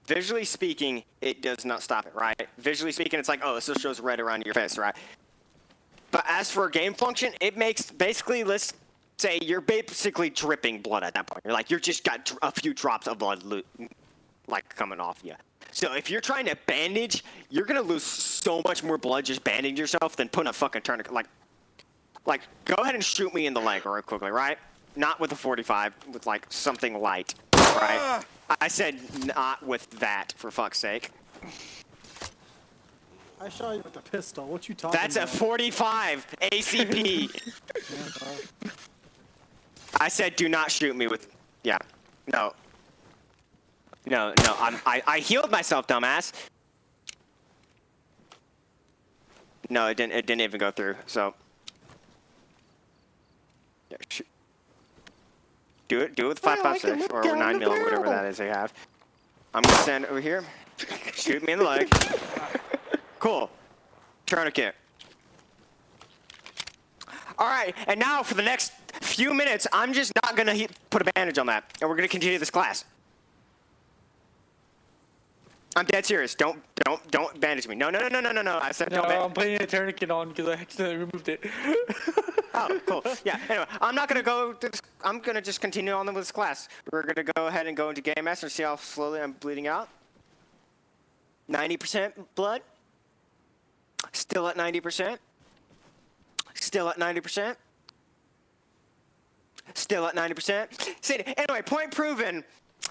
Visually speaking, it does not stop it, right? Visually speaking, it's like, oh, it still shows red around your face, right? But as for a game function, it makes, basically, let's say you're basically dripping blood at that point. You're just got a few drops of blood, like, coming off you. So if you're trying to bandage, you're gonna lose so much more blood just bandaging yourself than putting a fucking tourniquet. Like, go ahead and shoot me in the leg real quickly, right? Not with a 45, with like something light, right? I said not with that, for fuck's sake. I shot you with a pistol. What you talking That's a about? 45 ACP. I said do not shoot me with, yeah, no. No, I healed myself, dumbass. No, it didn't even go through, so. Yeah, shoot. Do it with 5.56 or 9 mil, whatever that is they have. I'm gonna stand over here. Shoot me in the leg. Cool. Tourniquet. All right, and now for the next few minutes, I'm just not gonna put a bandage on that, and we're gonna continue this class. I'm dead serious. Don't bandage me. No. I said No, don't bandage. I'm putting a tourniquet on because I accidentally removed it. Oh, cool. Yeah. Anyway, I'm not gonna go. I'm gonna just continue on with this class. We're gonna go ahead and go into Game Master and see how slowly I'm bleeding out. 90% blood. Still at 90%. Still at 90%. Still at 90%. See, anyway, point proven.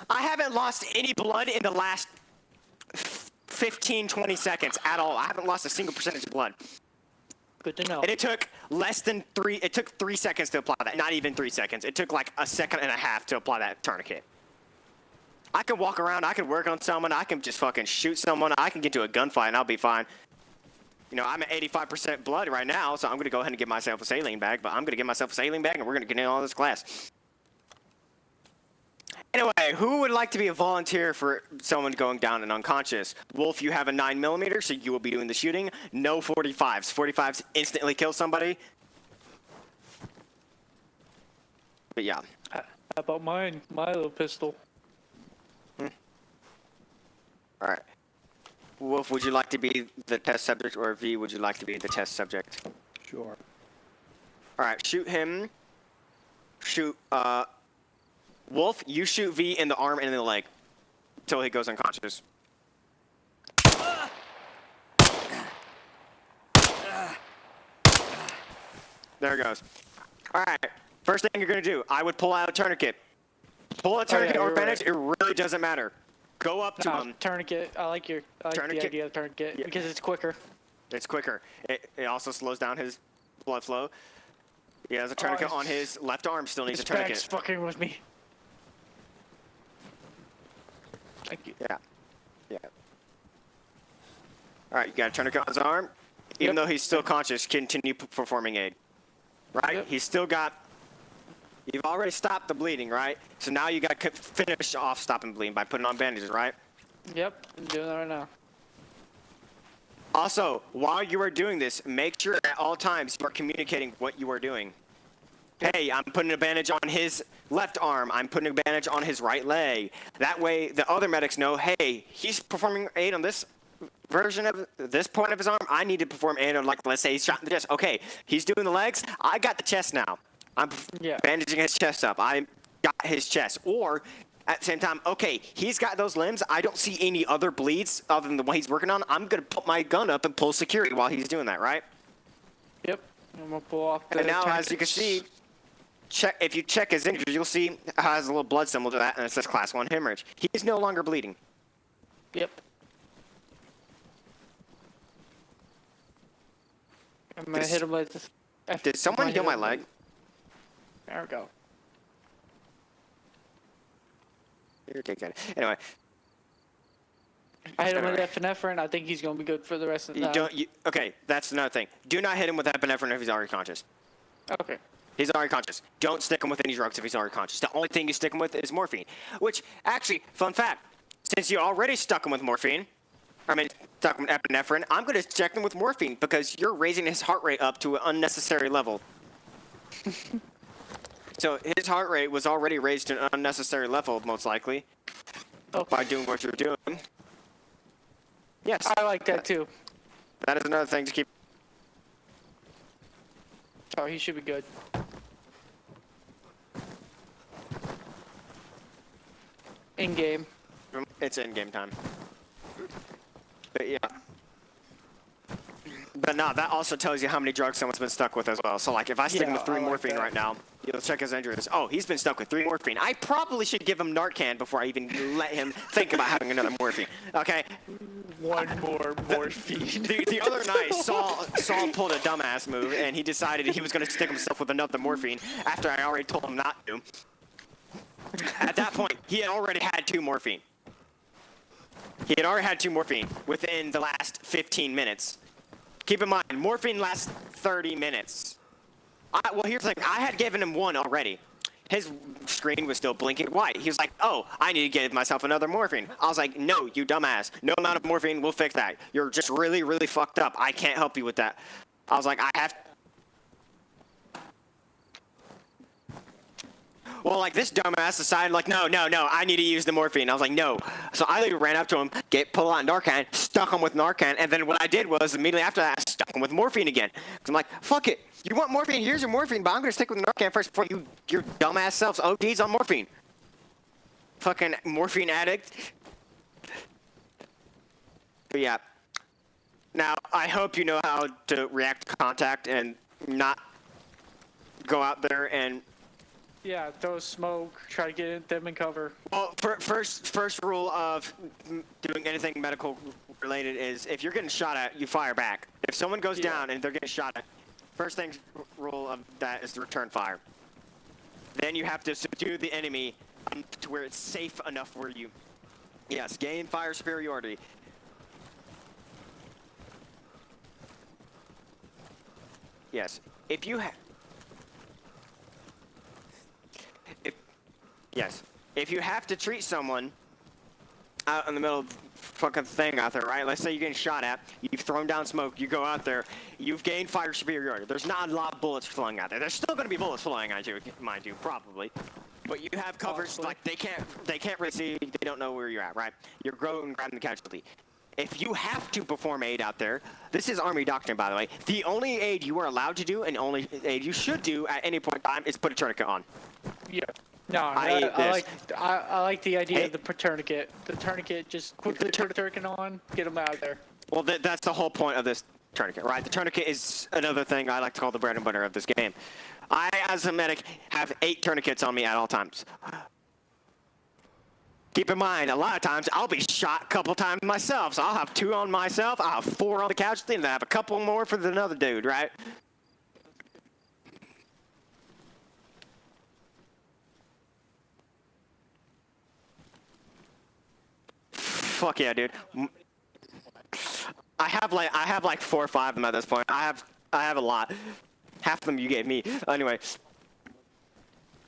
I haven't lost any blood in the last 15, 20 seconds at all. I haven't lost a single percentage of blood. Good to know. And it took less than 3, it took 3 seconds to apply that. Not even 3 seconds. It took like a second and a half to apply that tourniquet. I can walk around, I can work on someone, I can just fucking shoot someone, I can get to a gunfight and I'll be fine. You know, I'm at 85% blood right now, so I'm gonna go ahead and get myself a saline bag, but I'm gonna get myself a saline bag and we're gonna get in on this class. Anyway, who would like to be a volunteer for someone going down and unconscious? Wolf, you have a 9mm, so you will be doing the shooting. No 45s. 45s instantly kill somebody. But yeah. How about mine? My little pistol. All right. Wolf, would you like to be the test subject, or V, would you like to be the test subject? Sure. All right, shoot him. Shoot, Wolf, you shoot V in the arm and in the leg until he goes unconscious. There it goes. All right, first thing you're gonna do, I would pull out a tourniquet. Pull a tourniquet or you're bandage, right. it really doesn't matter. Go up to No, him. tourniquet. I like the Tourniquet? idea of tourniquet Yeah. because it's quicker. It's quicker. It also slows down his blood flow. He has a tourniquet on his left arm, still needs This a tourniquet. bag's fucking with me. Thank you. Yeah. Yeah. All right, you got a tourniquet on his arm. Even Yep. though he's still conscious, continue performing aid. Right? Yep. He's still got. You've already stopped the bleeding, right? So now you got to finish off stopping bleeding by putting on bandages, right? Yep, I'm doing that right now. Also, while you are doing this, make sure at all times you are communicating what you are doing. Hey, I'm putting a bandage on his left arm. I'm putting a bandage on his right leg. That way, the other medics know, hey, he's performing aid on this version of this point of his arm. I need to perform aid on, like, let's say he's shot in the chest. Okay, he's doing the legs. I got the chest now. I'm Yeah. bandaging his chest up. I got his chest. Or at the same time, okay, he's got those limbs. I don't see any other bleeds other than the one he's working on. I'm gonna put my gun up and pull security while he's doing that, right? Yep. I'm gonna pull off the And now, as you can tourniquets. see, if you check his injuries, you'll see it has a little blood symbol to that, and it says class 1 hemorrhage. He's no longer bleeding. Yep. I'm gonna Does- hit him with this. Did someone heal my leg? There we go. You're okay. Anyway, I hit him with Alright. epinephrine. I think he's gonna be good for the rest of the you time. don't. Okay, that's another thing. Do not hit him with epinephrine if he's already conscious. Okay. He's already conscious. Don't stick him with any drugs if he's already conscious. The only thing you stick him with is morphine. Which, actually, fun fact, since you already stuck him with morphine, stuck him with epinephrine, I'm going to check him with morphine because you're raising his heart rate up to an unnecessary level. So his heart rate was already raised to an unnecessary level, most likely, Okay. by doing what you're doing. Yes, I like that too. that is another thing to keep. So he should be good. In game. It's in-game time. But yeah. But no, that also tells you how many drugs someone's been stuck with as well. So like if I stick him Yeah, with 3 I like morphine that. right now, you'll check his injuries. Oh, he's been stuck with 3 morphine. I probably should give him Narcan before I even let him think about having another morphine. Okay? One more morphine. The other night, Saul pulled a dumbass move, and he decided he was going to stick himself with another morphine after I already told him not to. At that point, he had already had 2 morphine. He had already had 2 morphine within the last 15 minutes. Keep in mind, morphine lasts 30 minutes. Well, here's the thing. I had given him 1 already. His screen was still blinking white. He was like, oh, I need to give myself another morphine. I was like, no, you dumbass. No amount of morphine will fix that. You're just really, really fucked up. I can't help you with that. I was like, I have... Well, like, this dumbass decided, like, no, I need to use the morphine. I was like, no. So I literally ran up to him, pulled out Narcan, stuck him with Narcan, and then what I did was, immediately after that, I stuck him with morphine again. Because I'm like, fuck it. You want morphine? Here's your morphine, but I'm going to stick with Narcan first before your dumbass selves ODs on morphine. Fucking morphine addict. But yeah. Now, I hope you know how to react to contact and not go out there and... Yeah, throw smoke, try to get them in cover. Well, first rule of doing anything medical related is if you're getting shot at, you fire back. If someone goes down and they're getting shot at, first thing rule of that is to return fire. Then you have to subdue the enemy to where it's safe enough for you. Yes, gain fire superiority. Yes, if you have... Yes. If you have to treat someone out in the middle of the fucking thing out there, right? Let's say you're getting shot at. You've thrown down smoke. You go out there. You've gained fire superiority. There's not a lot of bullets flying out there. There's still going to be bullets flying at you, mind you, probably. But you have covers like they can't really see. They don't know where you're at, right? You're grabbing the casualty. If you have to perform aid out there, this is Army doctrine, by the way. The only aid you are allowed to do, and only aid you should do at any point in time, is put a tourniquet on. Yeah. No, I like the idea of the tourniquet. The tourniquet, just quickly put a tourniquet on, get them out of there. Well, that's the whole point of this tourniquet, right? The tourniquet is another thing I like to call the bread and butter of this game. I, as a medic, have 8 tourniquets on me at all times. Keep in mind, a lot of times I'll be shot a couple times myself, so I'll have 2 on myself, I'll have 4 on the casualty, and then I have a couple more for another dude, right? Fuck yeah, dude. I have like 4 or 5 of them at this point. I have a lot. Half of them you gave me. Anyway.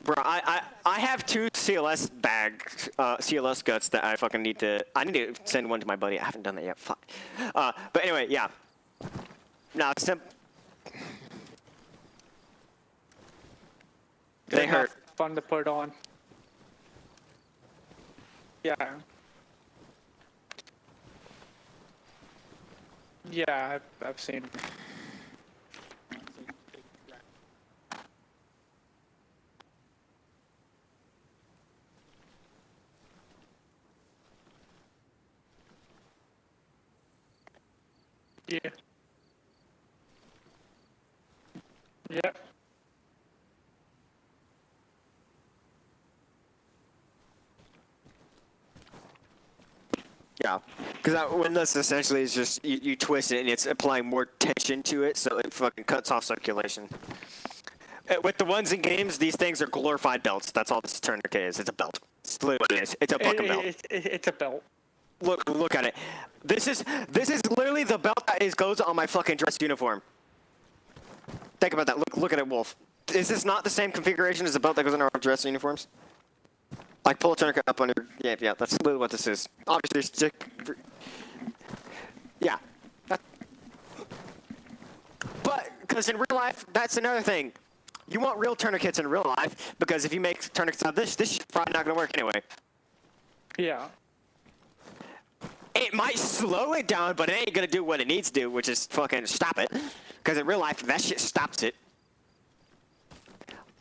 Bro, I have 2 CLS bags, CLS guts that I fucking need to send one to my buddy. I haven't done that yet. Fuck. But anyway, yeah. Now, they hurt. Fun to put on. Yeah. Yeah, I've seen. Yeah. Yeah. Yeah, because when this essentially is just you twist it and it's applying more tension to it, so it fucking cuts off circulation. With the ones in games, these things are glorified belts. That's all this tourniquet is. It's a belt. It's literally what it is. It's a fucking belt. It's a belt. Look at it. This is literally the belt that goes on my fucking dress uniform. Think about that. Look at it, Wolf. Is this not the same configuration as the belt that goes on our dress uniforms? Like pull a tourniquet up on your yeah. That's literally what this is. Obviously, stick. Yeah. But because in real life, that's another thing. You want real tourniquets in real life because if you make tourniquets out of this is probably not gonna work anyway. Yeah. It might slow it down, but it ain't gonna do what it needs to do, which is fucking stop it. Because in real life, that shit stops it.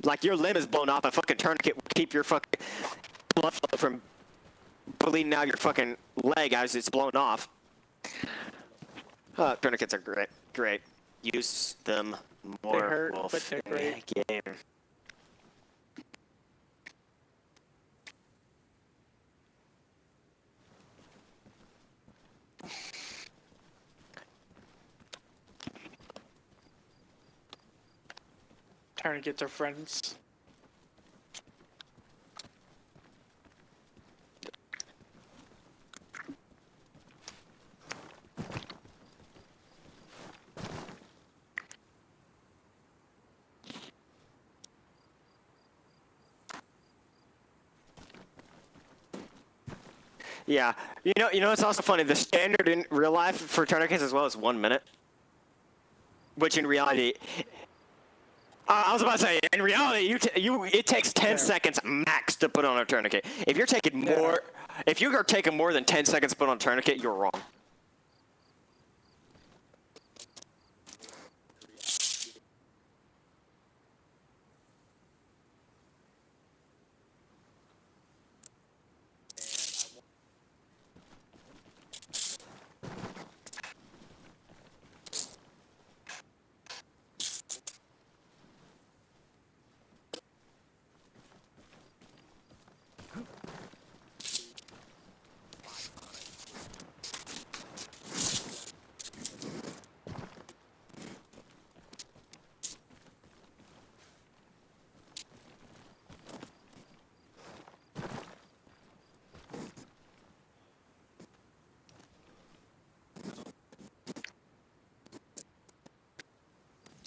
Like your limb is blown off, a fucking tourniquet will keep your fucking blood flow from bleeding out your fucking leg as it's blown off. Tourniquets are great. Use them more. They hurt, Wolf. but they're great. Game. Tourniquets are friends. Yeah, you know it's also funny. The standard in real life for tourniquets as well is 1 minute, which in reality, I was about to say, in reality, it takes 10 seconds max to put on a tourniquet. If you're taking more, if you are taking more than 10 seconds to put on a tourniquet, you're wrong.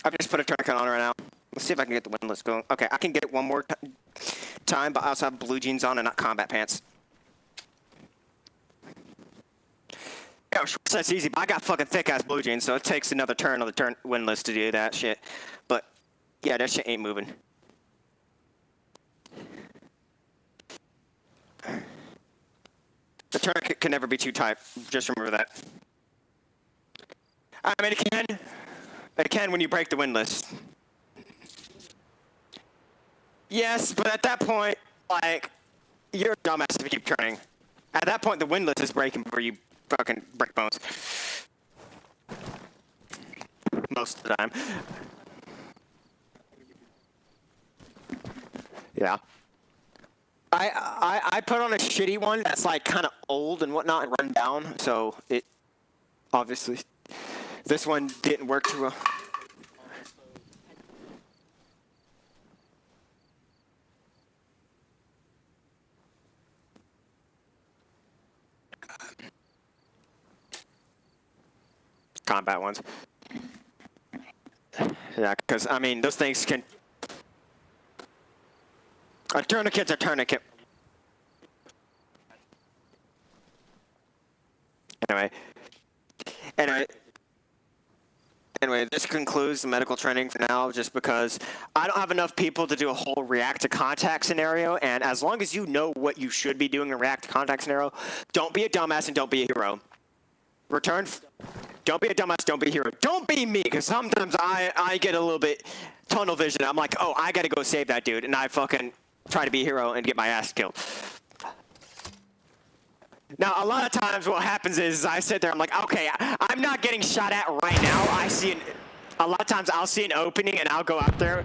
I've just put a tourniquet on right now. Let's see if I can get the windlass going. Okay, I can get it one more time, but I also have blue jeans on and not combat pants. that's easy, but I got fucking thick ass blue jeans, so it takes another turn on the turn windlass to do that shit. But yeah, that shit ain't moving. The tourniquet can never be too tight. Just remember that. I mean, it can when you break the windlass. Yes, but at that point, like, you're a dumbass if you keep turning. At that point, the windlass is breaking before you fucking break bones. Most of the time. Yeah. I put on a shitty one that's like kind of old and whatnot and run down, so it obviously this one didn't work too well. Combat ones. Yeah, because I mean those things can. A tourniquet's a tourniquet. Anyway, this concludes the medical training for now, just because I don't have enough people to do a whole react to contact scenario, and as long as you know what you should be doing in a react to contact scenario, don't be a dumbass and don't be a hero. Don't be a dumbass, don't be a hero. Don't be me, because sometimes I get a little bit tunnel vision. I'm like, oh, I gotta go save that dude, and I fucking try to be a hero and get my ass killed. Now, a lot of times what happens is I sit there, I'm like, okay, I'm not getting shot at right now. A lot of times I'll see an opening and I'll go out there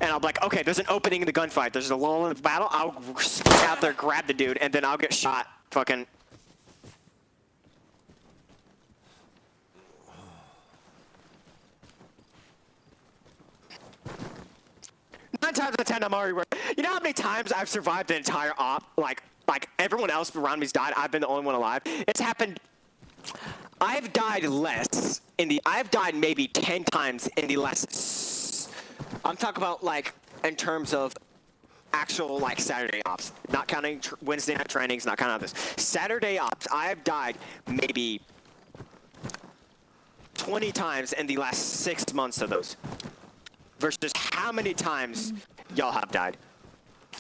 and I'll be like, okay, there's an opening in the gunfight. There's a lull in the battle. I'll sprint out there, grab the dude, and then I'll get shot. Fucking. Nine times out of 10, I'm already working. You know how many times I've survived the entire op? Like everyone else around me's died. I've been the only one alive. It's happened. I've died less I've died maybe 10 times in the last. I'm talking about like in terms of actual like Saturday ops, not counting Wednesday night trainings, not counting this. Saturday ops, I've died maybe 20 times in the last 6 months of those. Versus how many times y'all have died.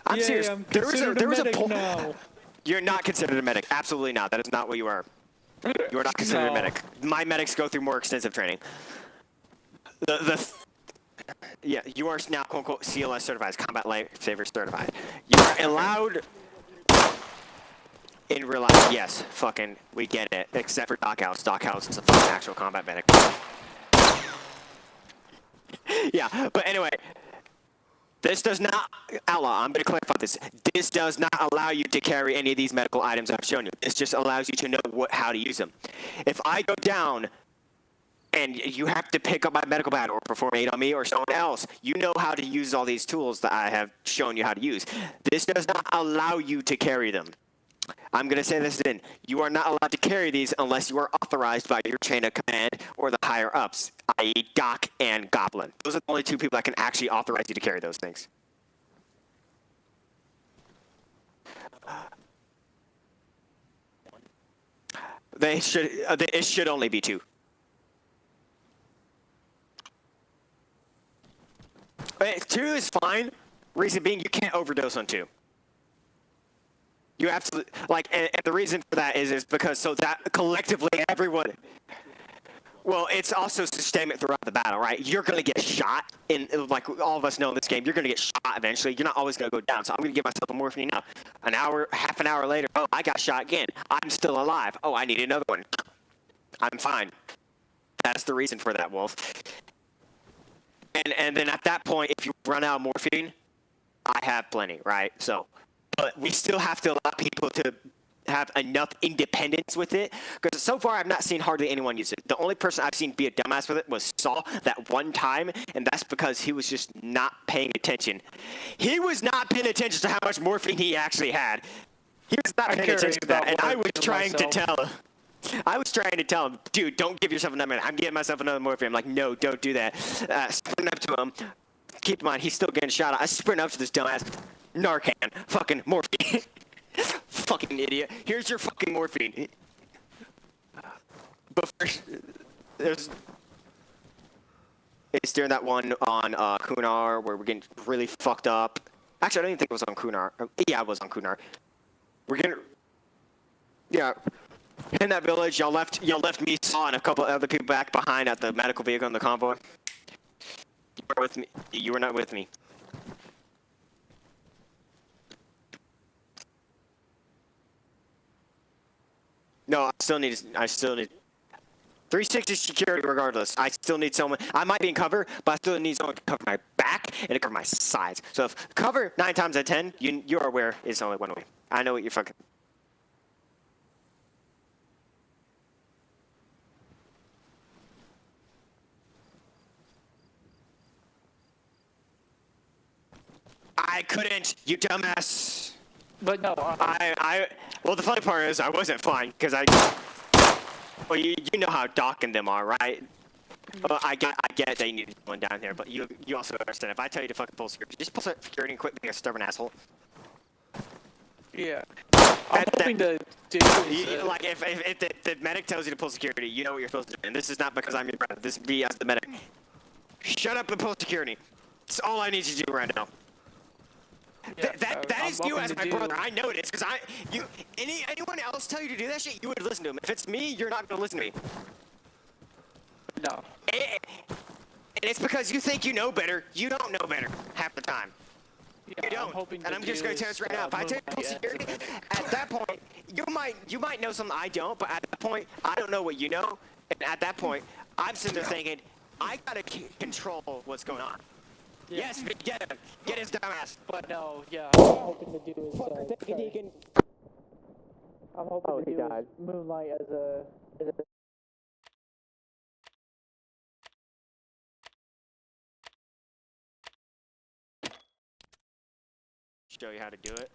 I'm serious. There was a poll. now. You're not considered a medic. Absolutely not. That is not what you are. You are not considered a medic. My medics go through more extensive training. Yeah, you are now quote unquote CLS certified, combat lifesaver certified. You are allowed in real life. Yes, fucking, we get it. Except for Doc House. Doc House is a fucking actual combat medic. Yeah, but anyway, this does not, Outlaw, I'm going to clarify this. This does not allow you to carry any of these medical items I've shown you. This just allows you to know how to use them. If I go down and you have to pick up my medical pad or perform aid on me or someone else, you know how to use all these tools that I have shown you how to use. This does not allow you to carry them. I'm going to say this again. You are not allowed to carry these unless you are authorized by your chain of command or the higher-ups, i.e. Doc and Goblin. Those are the only two people that can actually authorize you to carry those things. It should only be two. Two is fine. Reason being, you can't overdose on two. You absolutely, like, and the reason for that is because so that collectively everyone, well, it's also systemic throughout the battle, right? You're going to get shot, like all of us know in this game, you're going to get shot eventually. You're not always going to go down, so I'm going to give myself a morphine now. Half an hour later, oh, I got shot again. I'm still alive. Oh, I need another one. I'm fine. That's the reason for that, Wolf. And then at that point, if you run out of morphine, I have plenty, right? So, but we still have to allow people to have enough independence with it, because so far I've not seen hardly anyone use it. The only person I've seen be a dumbass with it was Saul that one time, and that's because he was just not paying attention. He was not paying attention to how much morphine he actually had. He was not paying attention to that, and I was trying to tell him, dude, don't give yourself another minute. I'm giving myself another morphine. I'm like, no, don't do that. Sprint up to him. Keep in mind, he's still getting shot at. I sprint up to this dumbass. Narcan. Fucking morphine. Fucking idiot. Here's your fucking morphine. but first, it's during that one on Kunar where we're getting really fucked up. Actually, I don't even think it was on Kunar. Yeah, it was on Kunar. We're getting, yeah. In that village, y'all left me, Saw, and a couple other people back behind at the medical vehicle in the convoy. You were with me. You were not with me. No, I still need 360 security regardless. I still need someone. I might be in cover, but I still need someone to cover my back and to cover my sides. So if cover 9 times out of 10, you're aware it's only one way. I know what you're fucking. I couldn't, you dumbass. But no, Well, the funny part is I wasn't fine because well, you know how Doc and them are, right? Well, I get that you need one down here, but you also understand if I tell you to fucking pull security, just pull security and quit being a stubborn asshole. yeah. I'm hoping to do is, Like if the medic tells you to pull security, you know what you're supposed to do. And this is not because I'm your brother. This is me as the medic. Shut up and pull security. That's all I need you to do right now. yeah, That is I'm you hoping as to my do- brother. I know it is because anyone else tell you to do that shit, you would listen to him. If it's me, you're not gonna listen to me. No. And it's because you think you know better. You don't know better half the time. Yeah, You don't. I'm hoping And I'm to just do gonna tell you is, this right now. If I take move full my security, ass. at that point, you might know something I don't, but at that point, I don't know what you know. And at that point, I'm sitting there thinking, I gotta control what's going on. Yeah. Yes, get him. Get his dumb ass. But no, yeah. I'm hoping to do is. I'm hoping to he do died. is Moonlight as a. Show you how to do it.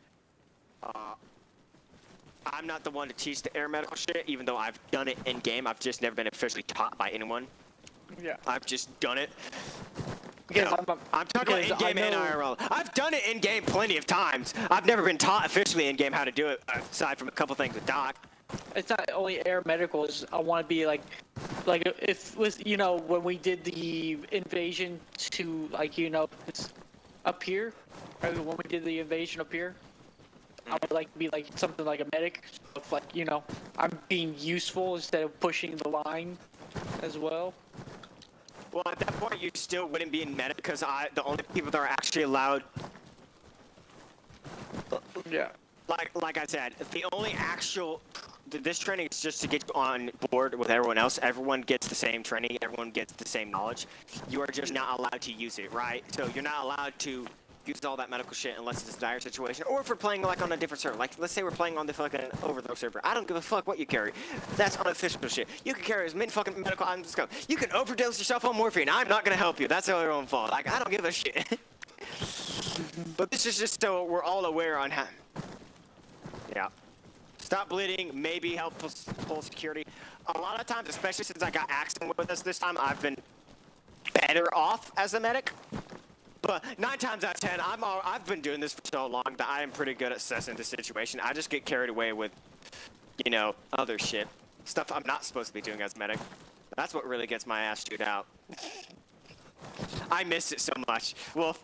I'm not the one to teach the air medical shit, even though I've done it in game. I've just never been officially taught by anyone. Yeah. I've just done it. Because I'm talking about because I in-game and know- IRL. I've done it in-game plenty of times. I've never been taught officially in-game how to do it, aside from a couple things with Doc. It's not only air medicals. I want to be like if with when we did the invasion to it's up here, right, when we did the invasion up here, I would like to be like something like a medic. Of like I'm being useful instead of pushing the line as well. Well, at that point, you still wouldn't be in meta because the only people that are actually allowed, Yeah. like I said, the only actual, this training is just to get you on board with everyone else. Everyone gets the same training. Everyone gets the same knowledge. You are just not allowed to use it, right? So you're not allowed to use all that medical shit unless it's a dire situation, or if we're playing like on a different server. Like let's say we're playing on the fucking overthrow server. I don't give a fuck what you carry. That's unofficial shit. You can carry as many fucking medical items as go. You can overdose yourself on morphine. I'm not gonna help you. That's your own fault. Like I don't give a shit. But this is just so we're all aware on how. Yeah. Stop bleeding. Maybe help pull security. A lot of times, especially since I got Axon with us this time, I've been better off as a medic. But 9 times out of 10, I've been doing this for so long that I am pretty good at assessing the situation. I just get carried away with, other shit. Stuff I'm not supposed to be doing as a medic. That's what really gets my ass chewed out. I miss it so much. Well,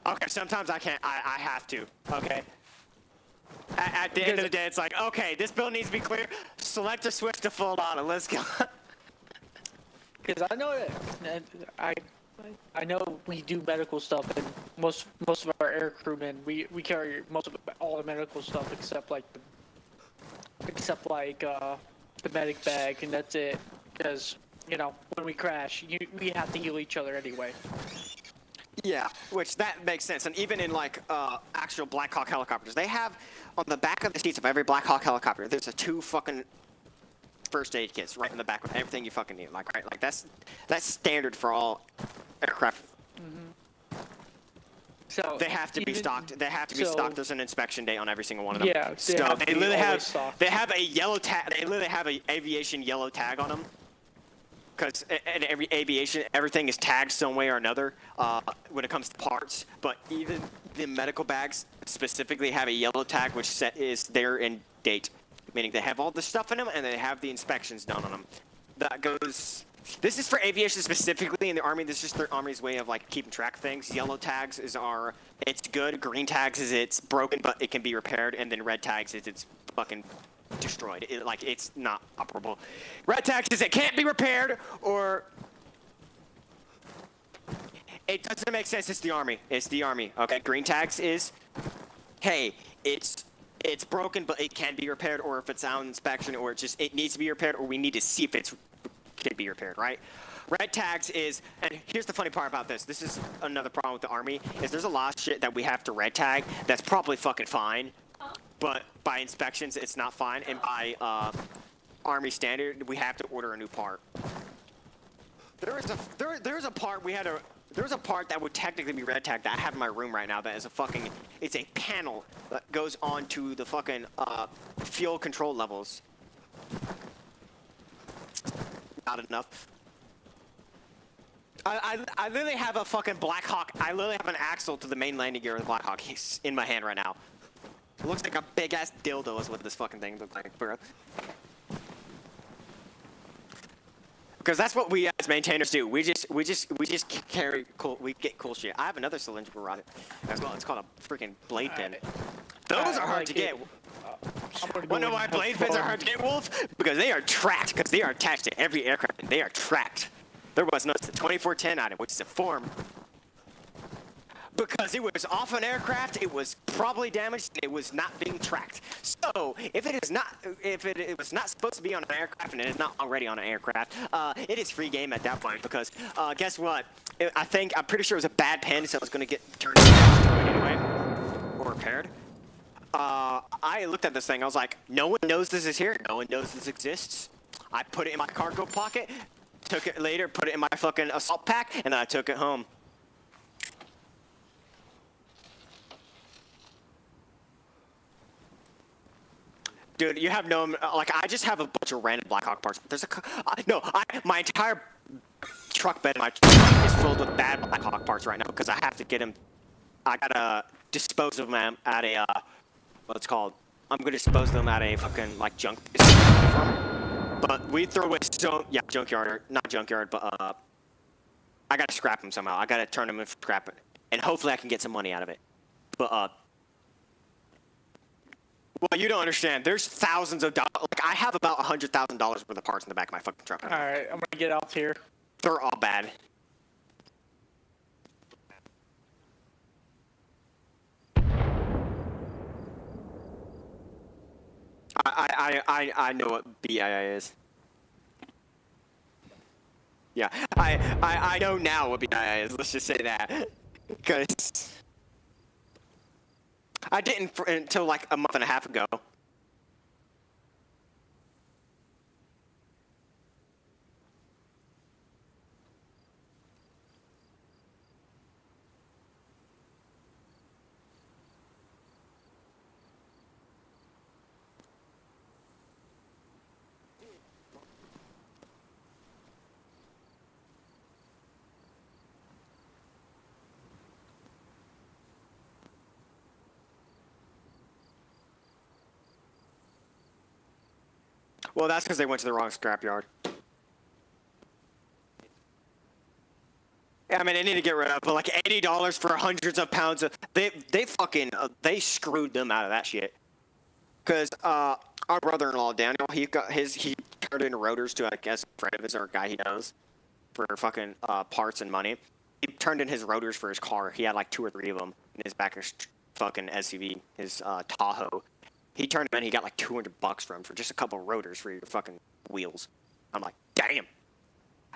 okay, sometimes I can't. I have to, okay? At the end of the day, it's like, okay, this build needs to be clear. Select a switch to full auto. Let's go. Because I know that I know we do medical stuff, and most of our air crewmen we carry most of all the medical stuff except like the medic bag, and that's it. Because when we crash, we have to heal each other anyway. Yeah, which that makes sense. And even in like actual Black Hawk helicopters, they have on the back of the seats of every Black Hawk helicopter, there's a 2 fucking first aid kits right in the back with everything you fucking need. Like, right? Like that's standard for all aircraft. So They have to be even- stocked. They have to be so- stocked. There's an inspection date on every single one of them. Yeah, they so have to they be literally always have stocked. they have a yellow tag. They literally have a aviation yellow tag on them. Because in every aviation, everything is tagged some way or another when it comes to parts. But even the medical bags specifically have a yellow tag, which is there in date. meaning they have all the stuff in them and they have the inspections done on them. That goes. This is for aviation specifically in the Army. This is just their Army's way of like keeping track of things. Yellow tags is it's good. Green tags is it's broken but it can be repaired, and then red tags is it's fucking destroyed. It's not operable. Red tags is it can't be repaired or it doesn't make sense. It's the Army. It's the Army. Okay. Green tags is, hey, it's broken but it can be repaired, or if it's on inspection, or it needs to be repaired, or we need to see if it's can be repaired, right? Red tags is, and here's the funny part about this. This is another problem with the Army, is there's a lot of shit that we have to red tag that's probably fucking fine, but by inspections, it's not fine, and by Army standard, we have to order a new part. There's a part there's a part that would technically be red tagged that I have in my room right now that is it's a panel that goes onto the fucking fuel control levels. Not enough. I literally have a fucking Black Hawk. I literally have an axle to the main landing gear of the Black Hawk. He's in my hand right now. It looks like a big ass dildo is what this fucking thing looks like, bro. Because that's what we as maintainers do. We just carry cool. We get cool shit. I have another cylindrical rod as well. It's called a freaking blade pin. Those are hard to get. Wanna know why blade pins are hard to get, Wolf? Because they are tracked. Because they are attached to every aircraft, and they are tracked. There was no 2410 item, which is a form. Because it was off an aircraft, it was probably damaged, and it was not being tracked. So if it was not supposed to be on an aircraft, and it is not already on an aircraft, it is free game at that point. Because guess what? I'm pretty sure it was a bad pin, so it's going to get turned anyway or repaired. I looked at this thing. I was like, no one knows this is here. No one knows this exists. I put it in my cargo pocket, took it later, put it in my fucking assault pack, and then I took it home. Dude, you have no, like, I just have a bunch of random Black Hawk parts. My entire truck bed in my truck is filled with bad Black Hawk parts right now because I have to get them. I gotta dispose of them at a, what's it called? I'm gonna dispose of them at a fucking, like, junk farm. But we throw away junkyard, or not junkyard, but, I gotta scrap them somehow. I gotta turn them and scrap it. And hopefully I can get some money out of it. But, well, you don't understand. There's thousands of dollars. Like, I have about $100,000 worth of parts in the back of my fucking truck. All right, I'm gonna get off here. They're all bad. I know what BII is. Yeah, I know now what BII is. Let's just say that, because I didn't until like a month and a half ago. Well, that's because they went to the wrong scrapyard. Yeah, I mean, they need to get rid of, but like $80 for hundreds of pounds of they fucking they screwed them out of that shit. Cause our brother-in-law Daniel, he turned in rotors to, I guess, a friend of his or a guy he knows for fucking parts and money. He turned in his rotors for his car. He had like 2 or 3 of them in his back of his fucking SUV, his Tahoe. He turned them in. He got like $200 for just a couple of rotors for your fucking wheels. I'm like, damn.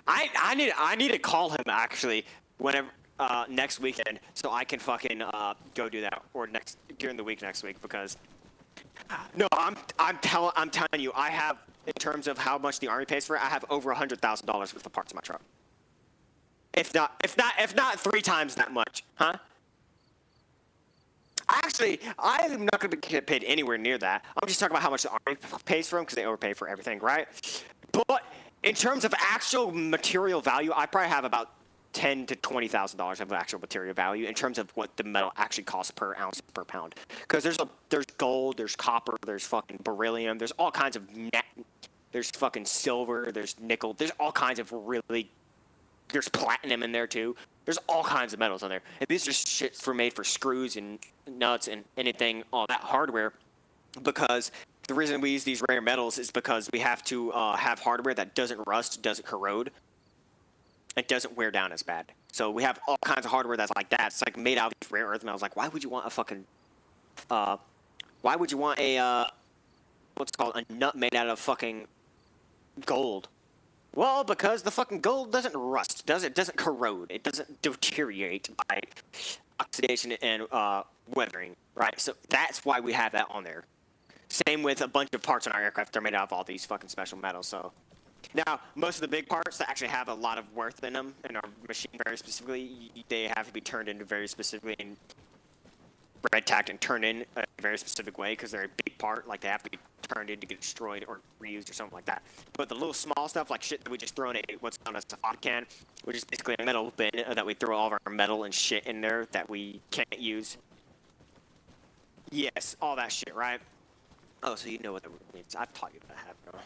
I need to call him actually whenever next weekend so I can fucking go do that, or during the week next week, because no, I'm telling you, I have, in terms of how much the Army pays for it, I have over $100,000 worth of parts in my truck. If not 3 times that much, huh? Actually, I'm not going to get paid anywhere near that. I'm just talking about how much the Army pays for them, because they overpay for everything, right? But in terms of actual material value, I probably have about $10,000 to $20,000 of actual material value in terms of what the metal actually costs per ounce per pound. Because there's gold, there's copper, there's fucking beryllium, there's all kinds of there's fucking silver, there's nickel, there's all kinds of there's platinum in there too. There's all kinds of metals on there, and these are shit made for screws and nuts and anything, all that hardware. Because the reason we use these rare metals is because we have to have hardware that doesn't rust, doesn't corrode. It doesn't wear down as bad. So we have all kinds of hardware that's like that. It's like made out of these rare earth metals. Like, why would you want a fucking, why would you want a, what's it called, a nut made out of fucking gold? Well, because the fucking gold doesn't rust, it doesn't corrode, it doesn't deteriorate by oxidation and weathering, right? So that's why we have that on there. Same with a bunch of parts on our aircraft. They're made out of all these fucking special metals, so. Now, most of the big parts that actually have a lot of worth in them and are machined very specifically, they have to be turned into very specifically and red tacked and turned in a very specific way because they're a big part. Like, they have to be turned in to get destroyed or reused or something like that. But the little small stuff, like shit that we just throw in what's known as a fod can, which is basically a metal bin that we throw all of our metal and shit in there that we can't use. Yes, all that shit, right? Oh, so you know what that means. I've taught you that, haven't I?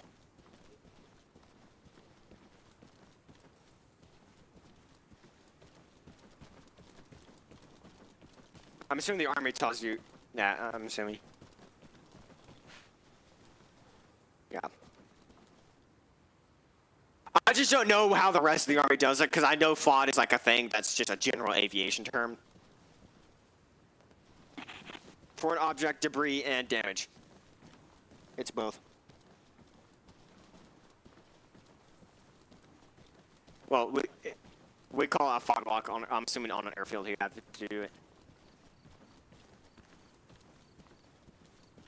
I'm assuming the army tells you. Yeah, I'm assuming. Yeah. I just don't know how the rest of the army does it, because I know FOD is like a thing that's just a general aviation term. Foreign object, debris, and damage. It's both. Well, we call it a fog walk on, I'm assuming on an airfield you have to do it.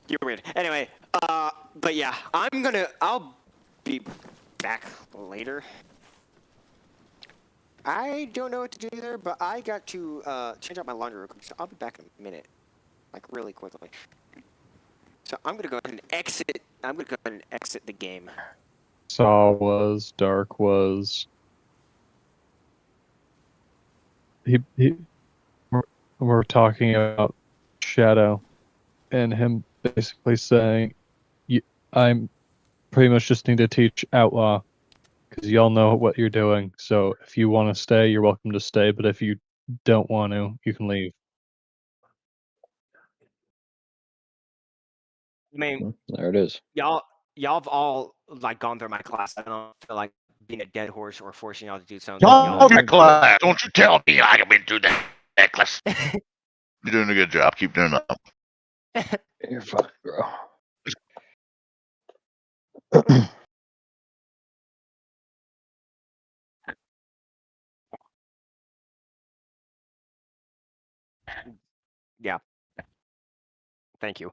You're weird. Anyway, but yeah, I'll be back later. I don't know what to do there, but I got to change out my laundry real quick, so I'll be back in a minute. Like, really quickly. So I'm gonna go ahead and exit. I'm gonna go ahead and exit the game. Saw was, Dark was. We're talking about Shadow and him basically saying, I'm pretty much just need to teach Outlaw because y'all know what you're doing. So if you want to stay, you're welcome to stay. But if you don't want to, you can leave. I mean, There it is. y'all have all like gone through my class. I don't feel like being a dead horse or forcing y'all to do something. Oh, my class. Don't you tell me I have been through that class. You're doing a good job. Keep doing that. You're fine, bro. Yeah. Thank you.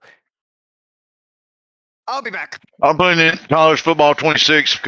I'll be back. I'm playing in college football 26.